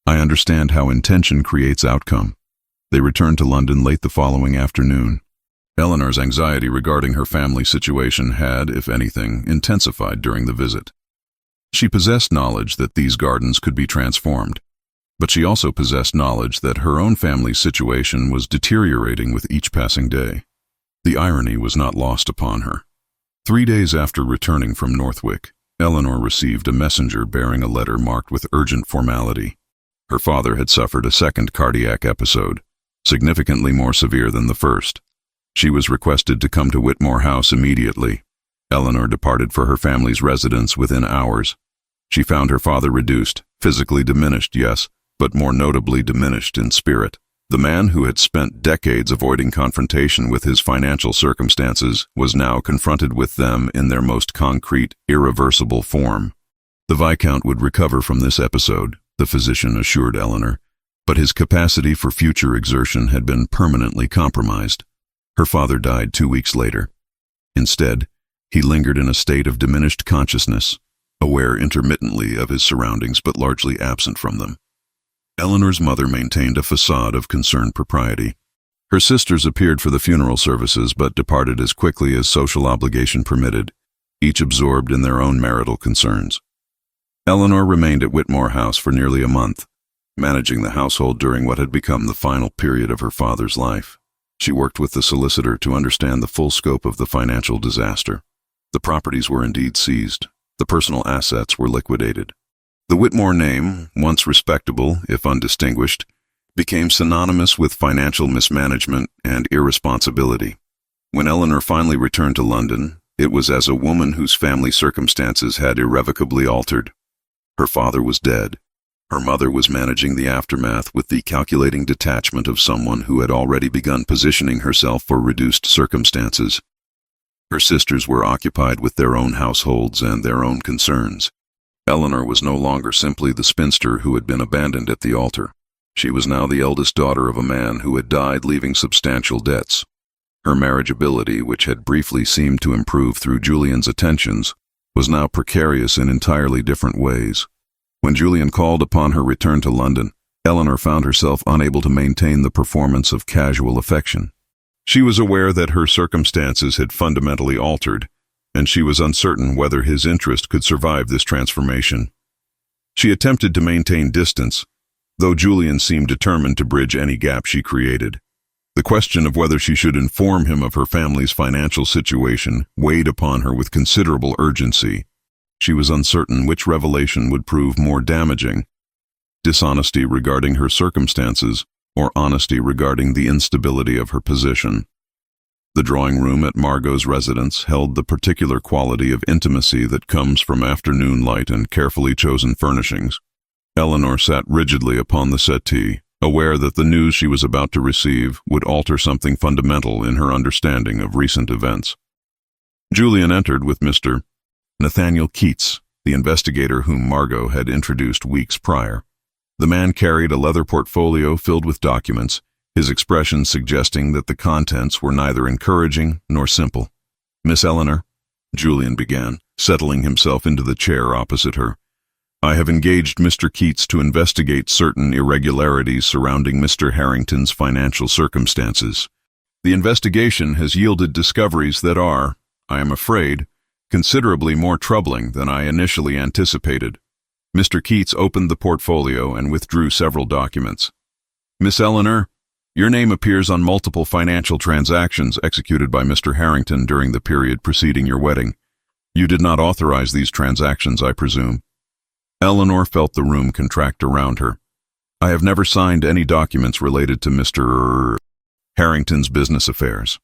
"I understand how intention creates outcome." They returned to London late the following afternoon. Eleanor's anxiety regarding her family situation had, if anything, intensified during the visit. She possessed knowledge that these gardens could be transformed, but she also possessed knowledge that her own family's situation was deteriorating with each passing day. The irony was not lost upon her. 3 days after returning from Northwick, Eleanor received a messenger bearing a letter marked with urgent formality. Her father had suffered a second cardiac episode, significantly more severe than the first. She was requested to come to Whitmore House immediately. Eleanor departed for her family's residence within hours. She found her father reduced, physically diminished, yes, but more notably diminished in spirit. The man who had spent decades avoiding confrontation with his financial circumstances was now confronted with them in their most concrete, irreversible form. The Viscount would recover from this episode, the physician assured Eleanor, but his capacity for future exertion had been permanently compromised. Her father died 2 weeks later. Instead, he lingered in a state of diminished consciousness, aware intermittently of his surroundings but largely absent from them. Eleanor's mother maintained a facade of concerned propriety. Her sisters appeared for the funeral services but departed as quickly as social obligation permitted, each absorbed in their own marital concerns. Eleanor remained at Whitmore House for nearly a month, managing the household during what had become the final period of her father's life. She worked with the solicitor to understand the full scope of the financial disaster. The properties were indeed seized. The personal assets were liquidated. The Whitmore name, once respectable, if undistinguished, became synonymous with financial mismanagement and irresponsibility. When Eleanor finally returned to London, it was as a woman whose family circumstances had irrevocably altered. Her father was dead. Her mother was managing the aftermath with the calculating detachment of someone who had already begun positioning herself for reduced circumstances. Her sisters were occupied with their own households and their own concerns. Eleanor was no longer simply the spinster who had been abandoned at the altar. She was now the eldest daughter of a man who had died leaving substantial debts. Her marriageability, which had briefly seemed to improve through Julian's attentions, was now precarious in entirely different ways. When Julian called upon her return to London, Eleanor found herself unable to maintain the performance of casual affection. She was aware that her circumstances had fundamentally altered, and she was uncertain whether his interest could survive this transformation. She attempted to maintain distance, though Julian seemed determined to bridge any gap she created. The question of whether she should inform him of her family's financial situation weighed upon her with considerable urgency. She was uncertain which revelation would prove more damaging: dishonesty regarding her circumstances or honesty regarding the instability of her position. The drawing room at Margot's residence held the particular quality of intimacy that comes from afternoon light and carefully chosen furnishings. Eleanor sat rigidly upon the settee, aware that the news she was about to receive would alter something fundamental in her understanding of recent events. Julian entered with Mr. Nathaniel Keats, the investigator whom Margot had introduced weeks prior. The man carried a leather portfolio filled with documents, his expression suggesting that the contents were neither encouraging nor simple. "Miss Eleanor," Julian began, settling himself into the chair opposite her, "I have engaged Mr. Keats to investigate certain irregularities surrounding Mr. Harrington's financial circumstances. The investigation has yielded discoveries that are, I am afraid, considerably more troubling than I initially anticipated." Mr. Keats opened the portfolio and withdrew several documents. "Miss Eleanor, your name appears on multiple financial transactions executed by Mr. Harrington during the period preceding your wedding. You did not authorize these transactions, I presume?" Eleanor felt the room contract around her. "I have never signed any documents related to Mr. Harrington's business affairs.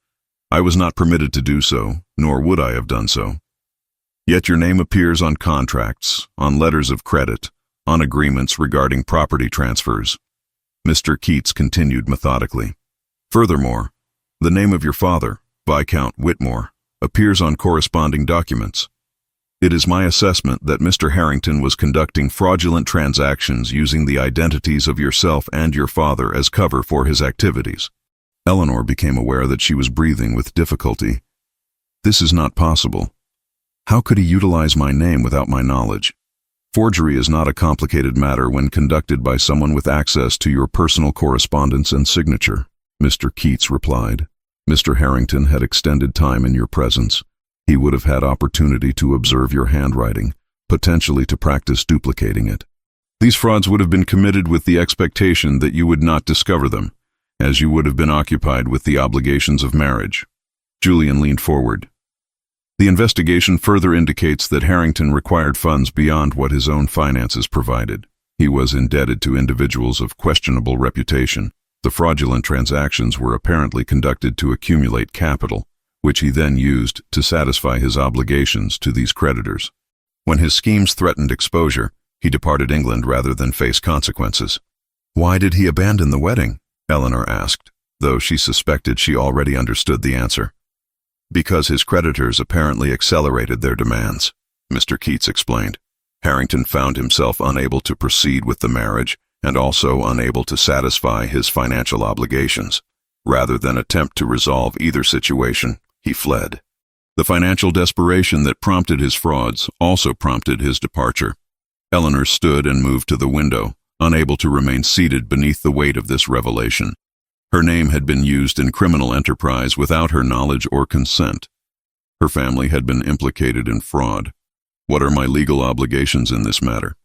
I was not permitted to do so, nor would I have done so. Yet your name appears on contracts, on letters of credit, on agreements regarding property transfers." Mr. Keats continued methodically. "Furthermore, the name of your father, Viscount Whitmore, appears on corresponding documents. It is my assessment that Mr. Harrington was conducting fraudulent transactions using the identities of yourself and your father as cover for his activities." Eleanor became aware that she was breathing with difficulty. "This is not possible. How could he utilize my name without my knowledge? Forgery is not a complicated matter when conducted by someone with access to your personal correspondence and signature," Mr. Keats replied. "Mr. Harrington had extended time in your presence. He would have had opportunity to observe your handwriting, potentially to practice duplicating it. These frauds would have been committed with the expectation that you would not discover them, as you would have been occupied with the obligations of marriage." Julian leaned forward. "The investigation further indicates that Harrington required funds beyond what his own finances provided. He was indebted to individuals of questionable reputation. The fraudulent transactions were apparently conducted to accumulate capital, which he then used to satisfy his obligations to these creditors. When his schemes threatened exposure, he departed England rather than face consequences." "Why did he abandon the wedding?" Eleanor asked, though she suspected she already understood the answer. "Because his creditors apparently accelerated their demands," Mr. Keats explained. "Harrington found himself unable to proceed with the marriage and also unable to satisfy his financial obligations. Rather than attempt to resolve either situation, he fled. The financial desperation that prompted his frauds also prompted his departure." Eleanor stood and moved to the window, unable to remain seated beneath the weight of this revelation. Her name had been used in criminal enterprise without her knowledge or consent. Her family had been implicated in fraud. What are my legal obligations in this matter?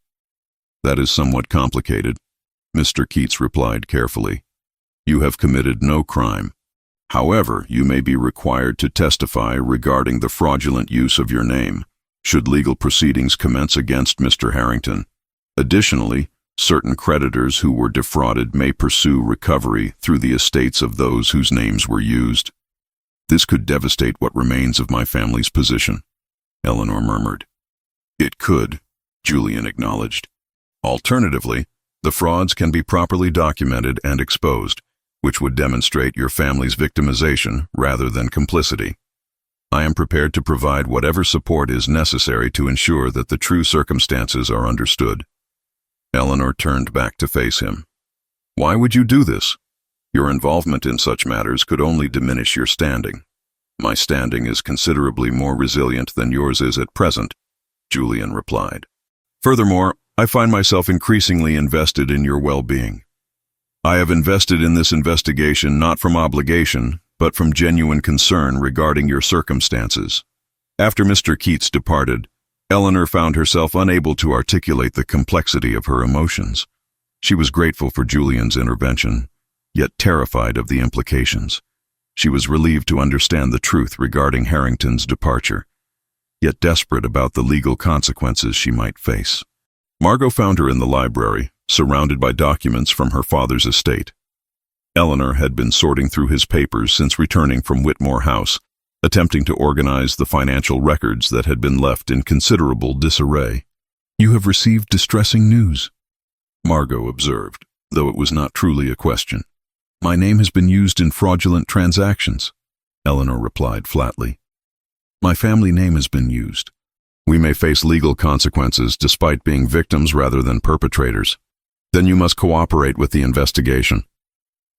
"That is somewhat complicated," Mr. Keats replied carefully. "You have committed no crime. However, you may be required to testify regarding the fraudulent use of your name, should legal proceedings commence against Mr. Harrington. Additionally, certain creditors who were defrauded may pursue recovery through the estates of those whose names were used. This could devastate what remains of my family's position," Eleanor murmured. "It could," Julian acknowledged. "Alternatively, the frauds can be properly documented and exposed, which would demonstrate your family's victimization rather than complicity. I am prepared to provide whatever support is necessary to ensure that the true circumstances are understood." Eleanor turned back to face him. "Why would you do this? Your involvement in such matters could only diminish your standing." "My standing is considerably more resilient than yours is at present," Julian replied. "Furthermore, I find myself increasingly invested in your well-being. I have invested in this investigation not from obligation, but from genuine concern regarding your circumstances. After Mr. Keats departed, Eleanor found herself unable to articulate the complexity of her emotions. She was grateful for Julian's intervention, yet terrified of the implications. She was relieved to understand the truth regarding Harrington's departure, yet desperate about the legal consequences she might face. Margot found her in the library, surrounded by documents from her father's estate. Eleanor had been sorting through his papers since returning from Whitmore House, attempting to organize the financial records that had been left in considerable disarray. "You have received distressing news," Margot observed, though it was not truly a question. "My name has been used in fraudulent transactions," Eleanor replied flatly. "My family name has been used. We may face legal consequences despite being victims rather than perpetrators. Then you must cooperate with the investigation,"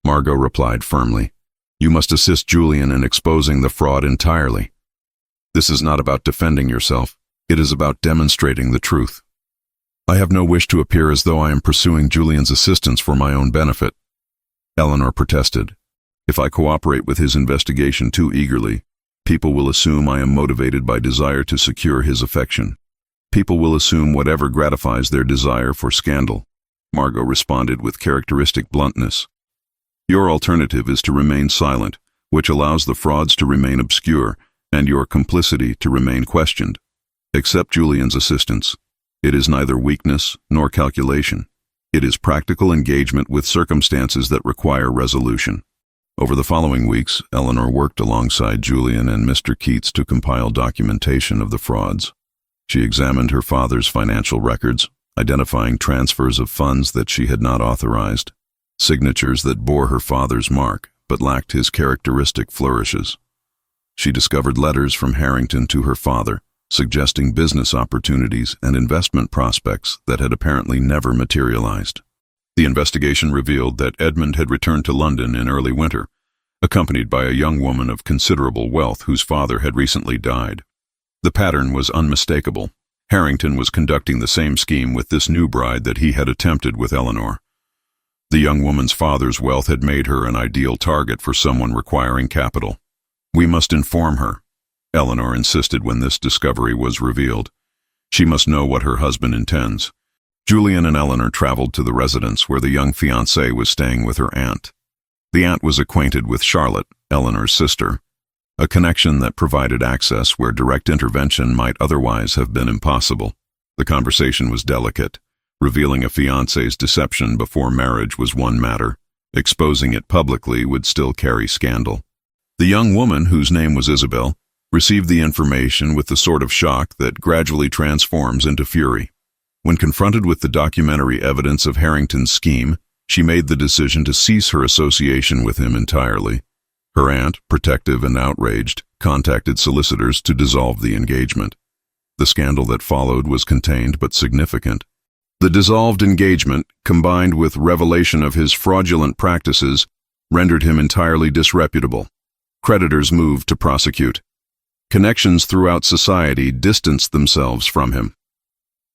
Margot replied firmly. "You must assist Julian in exposing the fraud entirely. This is not about defending yourself. It is about demonstrating the truth." "I have no wish to appear as though I am pursuing Julian's assistance for my own benefit," Eleanor protested. "If I cooperate with his investigation too eagerly, people will assume I am motivated by desire to secure his affection. People will assume whatever gratifies their desire for scandal," Margot responded with characteristic bluntness. "Your alternative is to remain silent, which allows the frauds to remain obscure and your complicity to remain questioned. Accept Julian's assistance. It is neither weakness nor calculation. It is practical engagement with circumstances that require resolution." Over the following weeks, Eleanor worked alongside Julian and Mr. Keats to compile documentation of the frauds. She examined her father's financial records, identifying transfers of funds that she had not authorized, signatures that bore her father's mark but lacked his characteristic flourishes. She discovered letters from Harrington to her father, suggesting business opportunities and investment prospects that had apparently never materialized. The investigation revealed that Edmund had returned to London in early winter, accompanied by a young woman of considerable wealth whose father had recently died. The pattern was unmistakable. Harrington was conducting the same scheme with this new bride that he had attempted with Eleanor. The young woman's father's wealth had made her an ideal target for someone requiring capital. "We must inform her," Eleanor insisted when this discovery was revealed. "She must know what her husband intends." Julian and Eleanor traveled to the residence where the young fiancée was staying with her aunt. The aunt was acquainted with Charlotte, Eleanor's sister, a connection that provided access where direct intervention might otherwise have been impossible. The conversation was delicate. Revealing a fiancé's deception before marriage was one matter. Exposing it publicly would still carry scandal. The young woman, whose name was Isabel, received the information with the sort of shock that gradually transforms into fury. When confronted with the documentary evidence of Harrington's scheme, she made the decision to cease her association with him entirely. Her aunt, protective and outraged, contacted solicitors to dissolve the engagement. The scandal that followed was contained but significant. The dissolved engagement, combined with revelation of his fraudulent practices, rendered him entirely disreputable. Creditors moved to prosecute. Connections throughout society distanced themselves from him.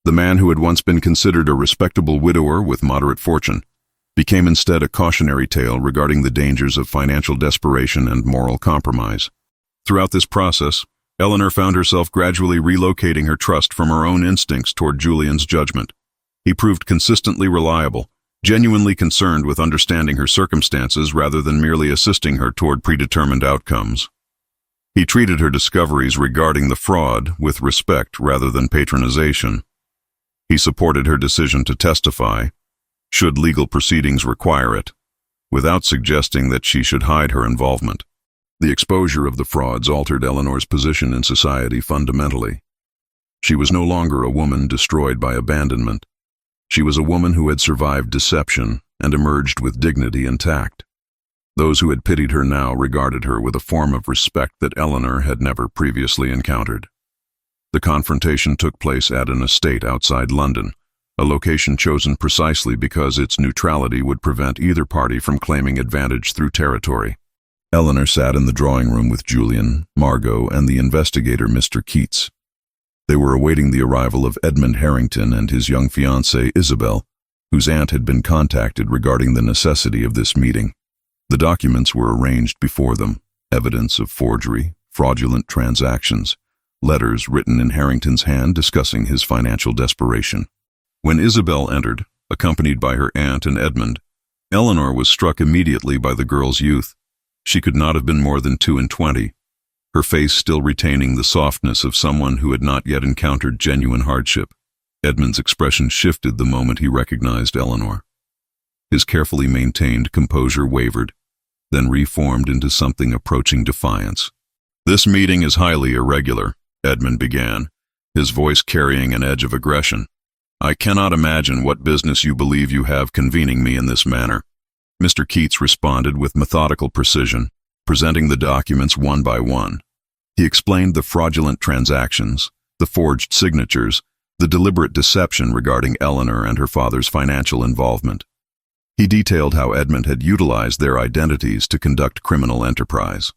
The man who had once been considered a respectable widower with moderate fortune became instead a cautionary tale regarding the dangers of financial desperation and moral compromise. Throughout this process, Eleanor found herself gradually relocating her trust from her own instincts toward Julian's judgment. He proved consistently reliable, genuinely concerned with understanding her circumstances rather than merely assisting her toward predetermined outcomes. He treated her discoveries regarding the fraud with respect rather than patronization. He supported her decision to testify, should legal proceedings require it, without suggesting that she should hide her involvement. The exposure of the frauds altered Eleanor's position in society fundamentally. She was no longer a woman destroyed by abandonment. She was a woman who had survived deception and emerged with dignity and tact. Those who had pitied her now regarded her with a form of respect that Eleanor had never previously encountered. The confrontation took place at an estate outside London, a location chosen precisely because its neutrality would prevent either party from claiming advantage through territory. Eleanor sat in the drawing room with Julian, Margot, and the investigator, Mr. Keats. They were awaiting the arrival of Edmund Harrington and his young fiancée, Isabel, whose aunt had been contacted regarding the necessity of this meeting. The documents were arranged before them, evidence of forgery, fraudulent transactions, letters written in Harrington's hand discussing his financial desperation. When Isabel entered, accompanied by her aunt and Edmund, Eleanor was struck immediately by the girl's youth. She could not have been more than 22, her face still retaining the softness of someone who had not yet encountered genuine hardship. Edmund's expression shifted the moment he recognized Eleanor. His carefully maintained composure wavered, then reformed into something approaching defiance. "This meeting is highly irregular," Edmund began, his voice carrying an edge of aggression. "I cannot imagine what business you believe you have convening me in this manner." Mr. Keats responded with methodical precision, presenting the documents one by one. He explained the fraudulent transactions, the forged signatures, the deliberate deception regarding Eleanor and her father's financial involvement. He detailed how Edmund had utilized their identities to conduct criminal enterprise.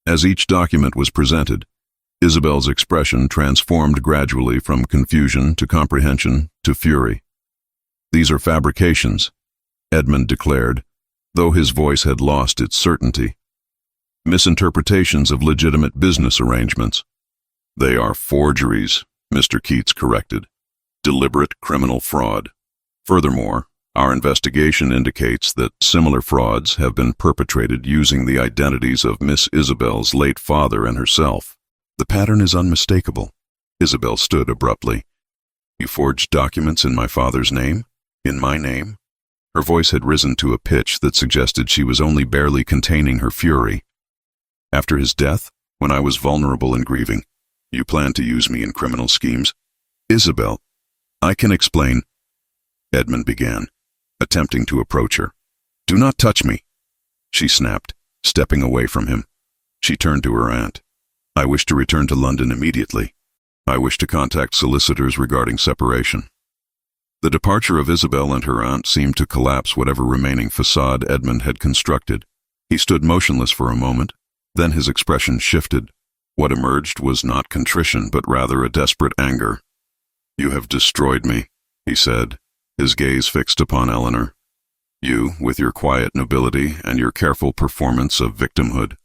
As each document was presented, Isabel's expression transformed gradually from confusion to comprehension to fury. "These are fabrications," Edmund declared, though his voice had lost its certainty. "Misinterpretations of legitimate business arrangements." "They are forgeries," Mr. Keats corrected. "Deliberate criminal fraud. Furthermore, our investigation indicates that similar frauds have been perpetrated using the identities of Miss Isabel's late father and herself. The pattern is unmistakable." Isabel stood abruptly. "You forged documents in my father's name? In my name?" Her voice had risen to a pitch that suggested she was only barely containing her fury. "After his death, when I was vulnerable and grieving, you planned to use me in criminal schemes?" "Isabel, I can explain," Edmund began, attempting to approach her. "Do not touch me," she snapped, stepping away from him. She turned to her aunt. "I wish to return to London immediately. I wish to contact solicitors regarding separation." The departure of Isabel and her aunt seemed to collapse whatever remaining facade Edmund had constructed. He stood motionless for a moment, then his expression shifted. What emerged was not contrition, but rather a desperate anger. "You have destroyed me," he said, his gaze fixed upon Eleanor. "You, with your quiet nobility and your careful performance of victimhood,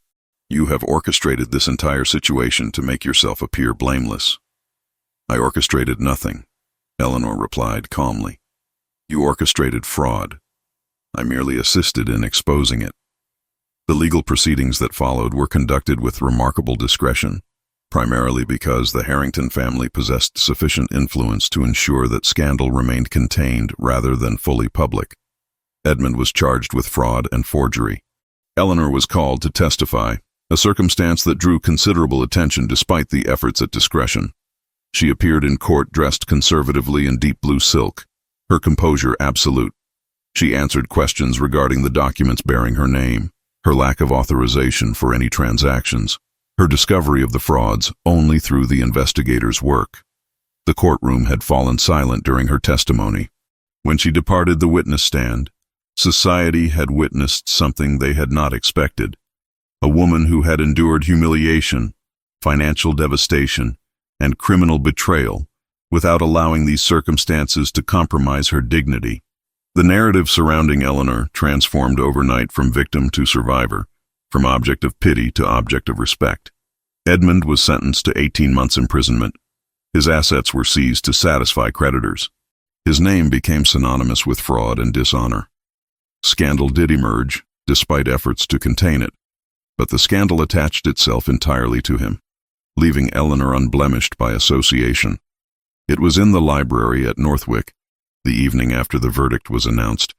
you have orchestrated this entire situation to make yourself appear blameless." "I orchestrated nothing," Eleanor replied calmly. "You orchestrated fraud. I merely assisted in exposing it." The legal proceedings that followed were conducted with remarkable discretion, primarily because the Harrington family possessed sufficient influence to ensure that scandal remained contained rather than fully public. Edmund was charged with fraud and forgery. Eleanor was called to testify, a circumstance that drew considerable attention despite the efforts at discretion. She appeared in court dressed conservatively in deep blue silk, her composure absolute. She answered questions regarding the documents bearing her name, her lack of authorization for any transactions, her discovery of the frauds only through the investigators' work. The courtroom had fallen silent during her testimony. When she departed the witness stand, society had witnessed something they had not expected. A woman who had endured humiliation, financial devastation, and criminal betrayal without allowing these circumstances to compromise her dignity. The narrative surrounding Eleanor transformed overnight from victim to survivor, from object of pity to object of respect. Edmund was sentenced to 18 months imprisonment. His assets were seized to satisfy creditors. His name became synonymous with fraud and dishonor. Scandal did emerge, despite efforts to contain it, but the scandal attached itself entirely to him, leaving Eleanor unblemished by association. It was in the library at Northwick, the evening after the verdict was announced,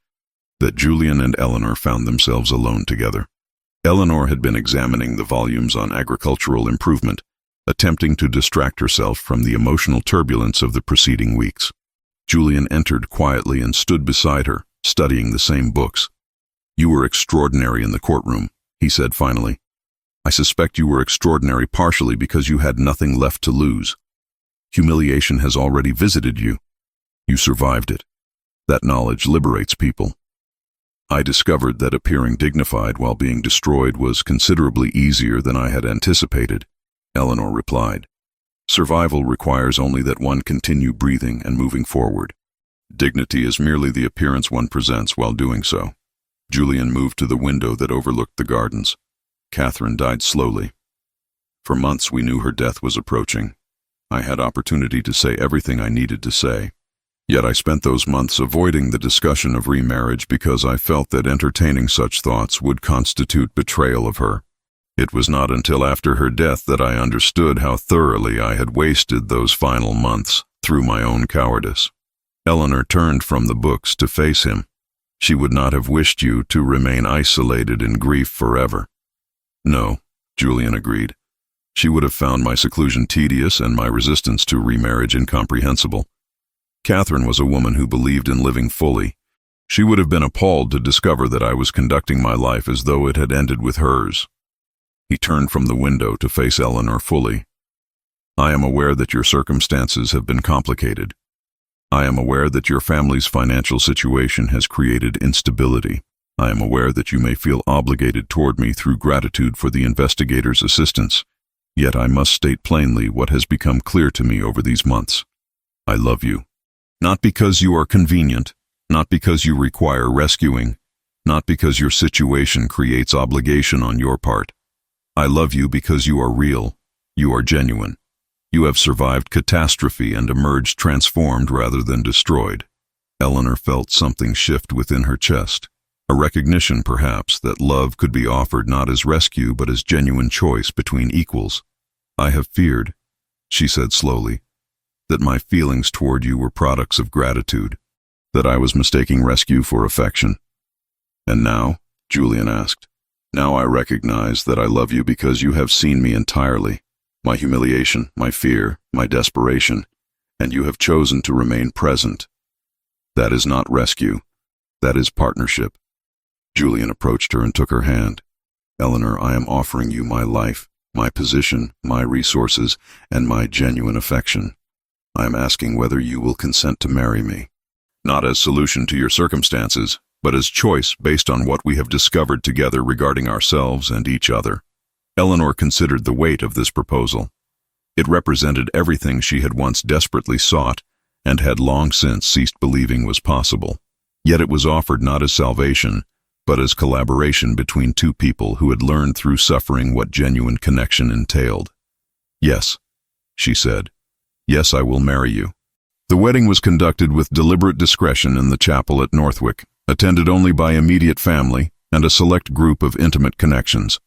that Julian and Eleanor found themselves alone together. Eleanor had been examining the volumes on agricultural improvement, attempting to distract herself from the emotional turbulence of the preceding weeks. Julian entered quietly and stood beside her, studying the same books. "You were extraordinary in the courtroom," he said finally. "I suspect you were extraordinary partially because you had nothing left to lose. Humiliation has already visited you. You survived it. That knowledge liberates people. I discovered that appearing dignified while being destroyed was considerably easier than I had anticipated," Eleanor replied. "Survival requires only that one continue breathing and moving forward. Dignity is merely the appearance one presents while doing so." Julian moved to the window that overlooked the gardens. Catherine died slowly. For months we knew her death was approaching. I had opportunity to say everything I needed to say. Yet I spent those months avoiding the discussion of remarriage because I felt that entertaining such thoughts would constitute betrayal of her. It was not until after her death that I understood how thoroughly I had wasted those final months through my own cowardice. Eleanor turned from the books to face him. She would not have wished you to remain isolated in grief forever. No, Julian agreed. She would have found my seclusion tedious and my resistance to remarriage incomprehensible. Catherine was a woman who believed in living fully. She would have been appalled to discover that I was conducting my life as though it had ended with hers. He turned from the window to face Eleanor fully. I am aware that your circumstances have been complicated. I am aware that your family's financial situation has created instability. I am aware that you may feel obligated toward me through gratitude for the investigator's assistance. Yet I must state plainly what has become clear to me over these months. I love you. Not because you are convenient, not because you require rescuing, not because your situation creates obligation on your part. I love you because you are real, you are genuine. You have survived catastrophe and emerged transformed rather than destroyed. Eleanor felt something shift within her chest, a recognition perhaps that love could be offered not as rescue but as genuine choice between equals. I have feared, she said slowly, that my feelings toward you were products of gratitude, that I was mistaking rescue for affection. And now, Julian asked, now I recognize that I love you because you have seen me entirely, my humiliation, my fear, my desperation, and you have chosen to remain present. That is not rescue, that is partnership. Julian approached her and took her hand. Eleanor, I am offering you my life, my position, my resources, and my genuine affection. I am asking whether you will consent to marry me, not as solution to your circumstances, but as choice based on what we have discovered together regarding ourselves and each other. Eleanor considered the weight of this proposal. It represented everything she had once desperately sought and had long since ceased believing was possible. Yet it was offered not as salvation, but as collaboration between two people who had learned through suffering what genuine connection entailed. Yes, she said. Yes, I will marry you. The wedding was conducted with deliberate discretion in the chapel at Northwick, attended only by immediate family and a select group of intimate connections.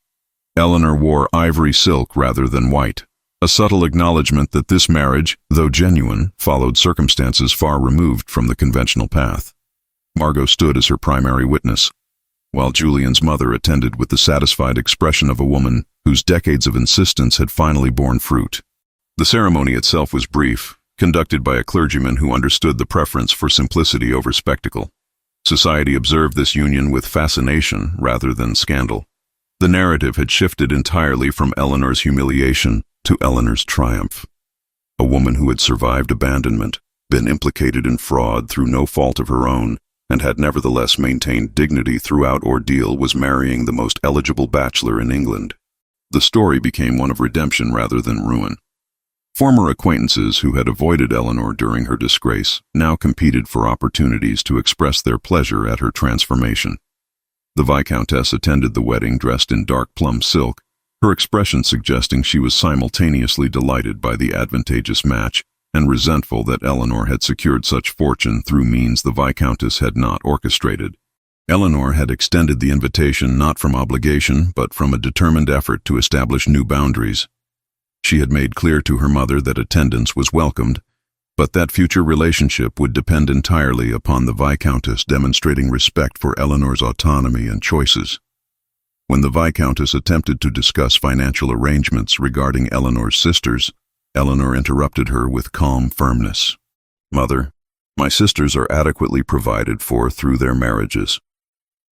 Eleanor wore ivory silk rather than white, a subtle acknowledgement that this marriage, though genuine, followed circumstances far removed from the conventional path. Margot stood as her primary witness, while Julian's mother attended with the satisfied expression of a woman whose decades of insistence had finally borne fruit. The ceremony itself was brief, conducted by a clergyman who understood the preference for simplicity over spectacle. Society observed this union with fascination rather than scandal. The narrative had shifted entirely from Eleanor's humiliation to Eleanor's triumph. A woman who had survived abandonment, been implicated in fraud through no fault of her own, and had nevertheless maintained dignity throughout ordeal was marrying the most eligible bachelor in England. The story became one of redemption rather than ruin. Former acquaintances who had avoided Eleanor during her disgrace now competed for opportunities to express their pleasure at her transformation. The Viscountess attended the wedding dressed in dark plum silk, her expression suggesting she was simultaneously delighted by the advantageous match and resentful that Eleanor had secured such fortune through means the Viscountess had not orchestrated. Eleanor had extended the invitation not from obligation but from a determined effort to establish new boundaries. She had made clear to her mother that attendance was welcomed, but that future relationship would depend entirely upon the Viscountess demonstrating respect for Eleanor's autonomy and choices. When the Viscountess attempted to discuss financial arrangements regarding Eleanor's sisters, Eleanor interrupted her with calm firmness. Mother, my sisters are adequately provided for through their marriages.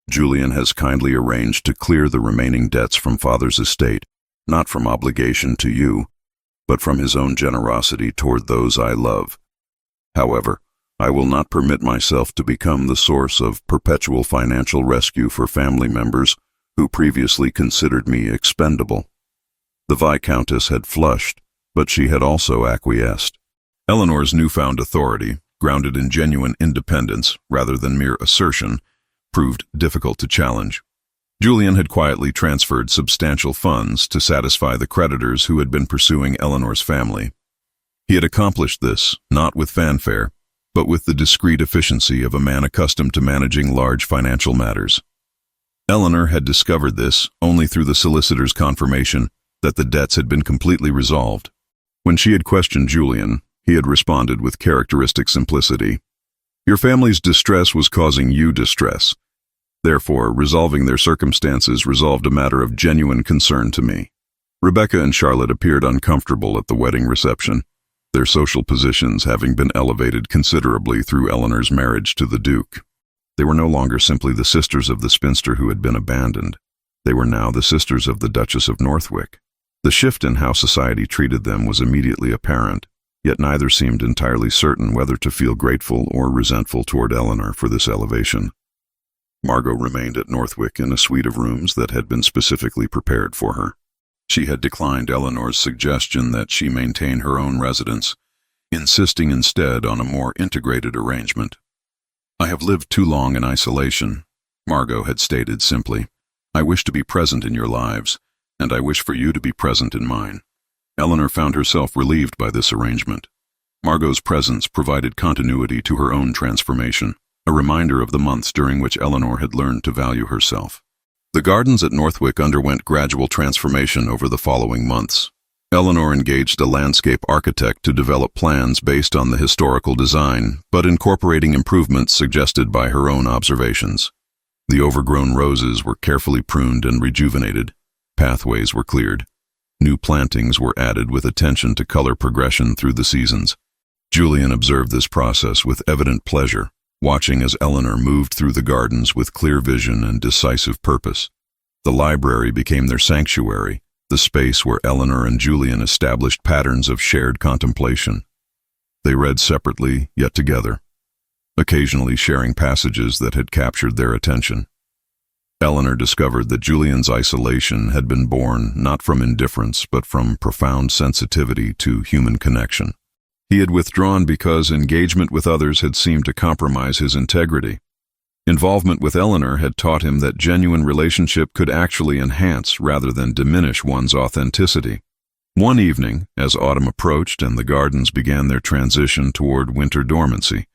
Julian has kindly arranged to clear the remaining debts from Father's estate, not from obligation to you, but from his own generosity toward those I love. However, I will not permit myself to become the source of perpetual financial rescue for family members who previously considered me expendable. The Viscountess had flushed, but she had also acquiesced. Eleanor's newfound authority, grounded in genuine independence rather than mere assertion, proved difficult to challenge. Julian had quietly transferred substantial funds to satisfy the creditors who had been pursuing Eleanor's family. He had accomplished this, not with fanfare, but with the discreet efficiency of a man accustomed to managing large financial matters. Eleanor had discovered this only through the solicitor's confirmation that the debts had been completely resolved. When she had questioned Julian, he had responded with characteristic simplicity. "Your family's distress was causing you distress. Therefore, resolving their circumstances resolved a matter of genuine concern to me." Rebecca and Charlotte appeared uncomfortable at the wedding reception, their social positions having been elevated considerably through Eleanor's marriage to the Duke. They were no longer simply the sisters of the spinster who had been abandoned. They were now the sisters of the Duchess of Northwick. The shift in how society treated them was immediately apparent, yet neither seemed entirely certain whether to feel grateful or resentful toward Eleanor for this elevation. Margot remained at Northwick in a suite of rooms that had been specifically prepared for her. She had declined Eleanor's suggestion that she maintain her own residence, insisting instead on a more integrated arrangement. "I have lived too long in isolation," Margot had stated simply. "I wish to be present in your lives, and I wish for you to be present in mine." Eleanor found herself relieved by this arrangement. Margot's presence provided continuity to her own transformation, a reminder of the months during which Eleanor had learned to value herself. The gardens at Northwick underwent gradual transformation over the following months. Eleanor engaged a landscape architect to develop plans based on the historical design, but incorporating improvements suggested by her own observations. The overgrown roses were carefully pruned and rejuvenated. Pathways were cleared. New plantings were added with attention to color progression through the seasons. Julian observed this process with evident pleasure, watching as Eleanor moved through the gardens with clear vision and decisive purpose. The library became their sanctuary, the space where Eleanor and Julian established patterns of shared contemplation. They read separately, yet together, occasionally sharing passages that had captured their attention. Eleanor discovered that Julian's isolation had been born not from indifference but from profound sensitivity to human connection. He had withdrawn because engagement with others had seemed to compromise his integrity. Involvement with Eleanor had taught him that genuine relationship could actually enhance rather than diminish one's authenticity. One evening, as autumn approached and the gardens began their transition toward winter dormancy,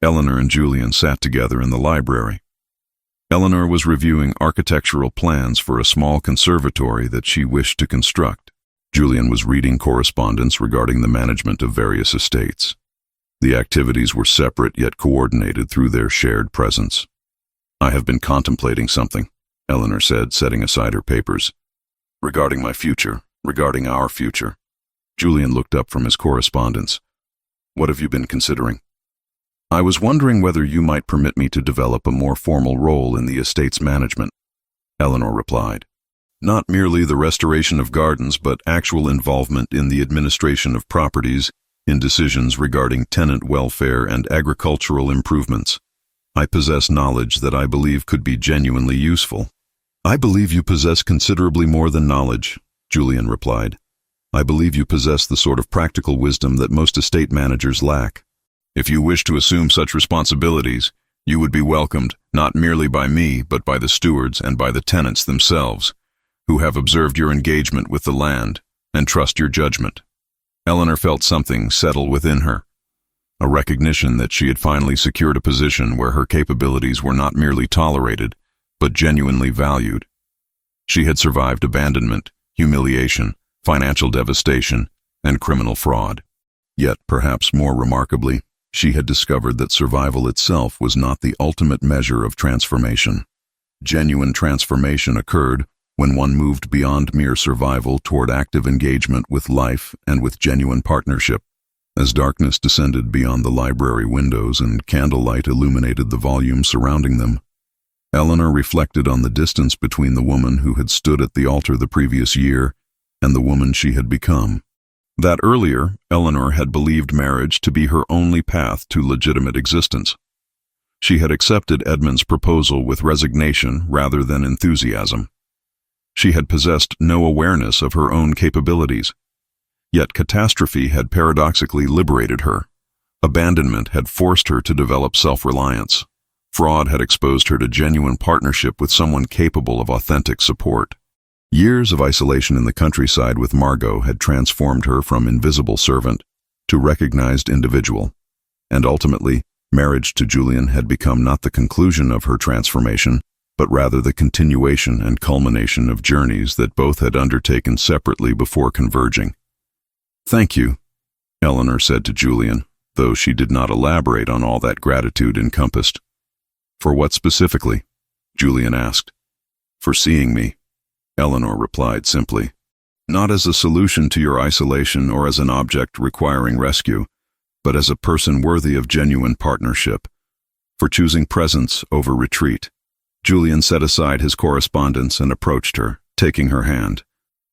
Eleanor and Julian sat together in the library. Eleanor was reviewing architectural plans for a small conservatory that she wished to construct. Julian was reading correspondence regarding the management of various estates. The activities were separate yet coordinated through their shared presence. "I have been contemplating something," Eleanor said, setting aside her papers. "Regarding my future, regarding our future." Julian looked up from his correspondence. "What have you been considering?" "I was wondering whether you might permit me to develop a more formal role in the estate's management," Eleanor replied. "Not merely the restoration of gardens, but actual involvement in the administration of properties, in decisions regarding tenant welfare and agricultural improvements. I possess knowledge that I believe could be genuinely useful." "I believe you possess considerably more than knowledge," Julian replied. "I believe you possess the sort of practical wisdom that most estate managers lack. If you wish to assume such responsibilities, you would be welcomed not merely by me, but by the stewards and by the tenants themselves, who have observed your engagement with the land and trust your judgment." Eleanor felt something settle within her, a recognition that she had finally secured a position where her capabilities were not merely tolerated, but genuinely valued. She had survived abandonment, humiliation, financial devastation, and criminal fraud. Yet, perhaps more remarkably, she had discovered that survival itself was not the ultimate measure of transformation. Genuine transformation occurred when one moved beyond mere survival toward active engagement with life and with genuine partnership. As darkness descended beyond the library windows and candlelight illuminated the volumes surrounding them, Eleanor reflected on the distance between the woman who had stood at the altar the previous year and the woman she had become. That earlier, Eleanor had believed marriage to be her only path to legitimate existence. She had accepted Edmund's proposal with resignation rather than enthusiasm. She had possessed no awareness of her own capabilities. Yet catastrophe had paradoxically liberated her. Abandonment had forced her to develop self-reliance. Fraud had exposed her to genuine partnership with someone capable of authentic support. Years of isolation in the countryside with Margot had transformed her from invisible servant to recognized individual, and ultimately, marriage to Julian had become not the conclusion of her transformation, but rather the continuation and culmination of journeys that both had undertaken separately before converging. "Thank you," Eleanor said to Julian, though she did not elaborate on all that gratitude encompassed. "For what specifically?" Julian asked. "For seeing me," Eleanor replied simply. "Not as a solution to your isolation or as an object requiring rescue, but as a person worthy of genuine partnership. For choosing presence over retreat." Julian set aside his correspondence and approached her, taking her hand.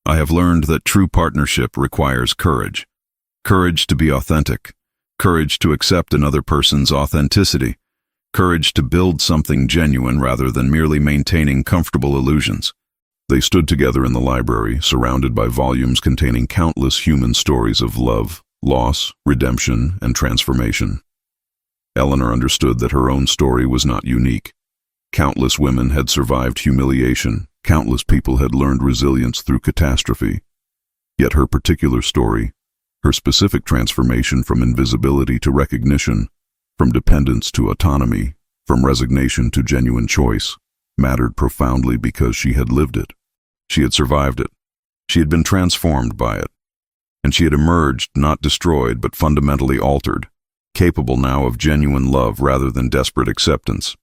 "I have learned that true partnership requires courage. Courage to be authentic. Courage to accept another person's authenticity. Courage to build something genuine rather than merely maintaining comfortable illusions." They stood together in the library, surrounded by volumes containing countless human stories of love, loss, redemption, and transformation. Eleanor understood that her own story was not unique. Countless women had survived humiliation, countless people had learned resilience through catastrophe. Yet her particular story, her specific transformation from invisibility to recognition, from dependence to autonomy, from resignation to genuine choice, mattered profoundly because she had lived it. She had survived it. She had been transformed by it. And she had emerged, not destroyed, but fundamentally altered, capable now of genuine love rather than desperate acceptance.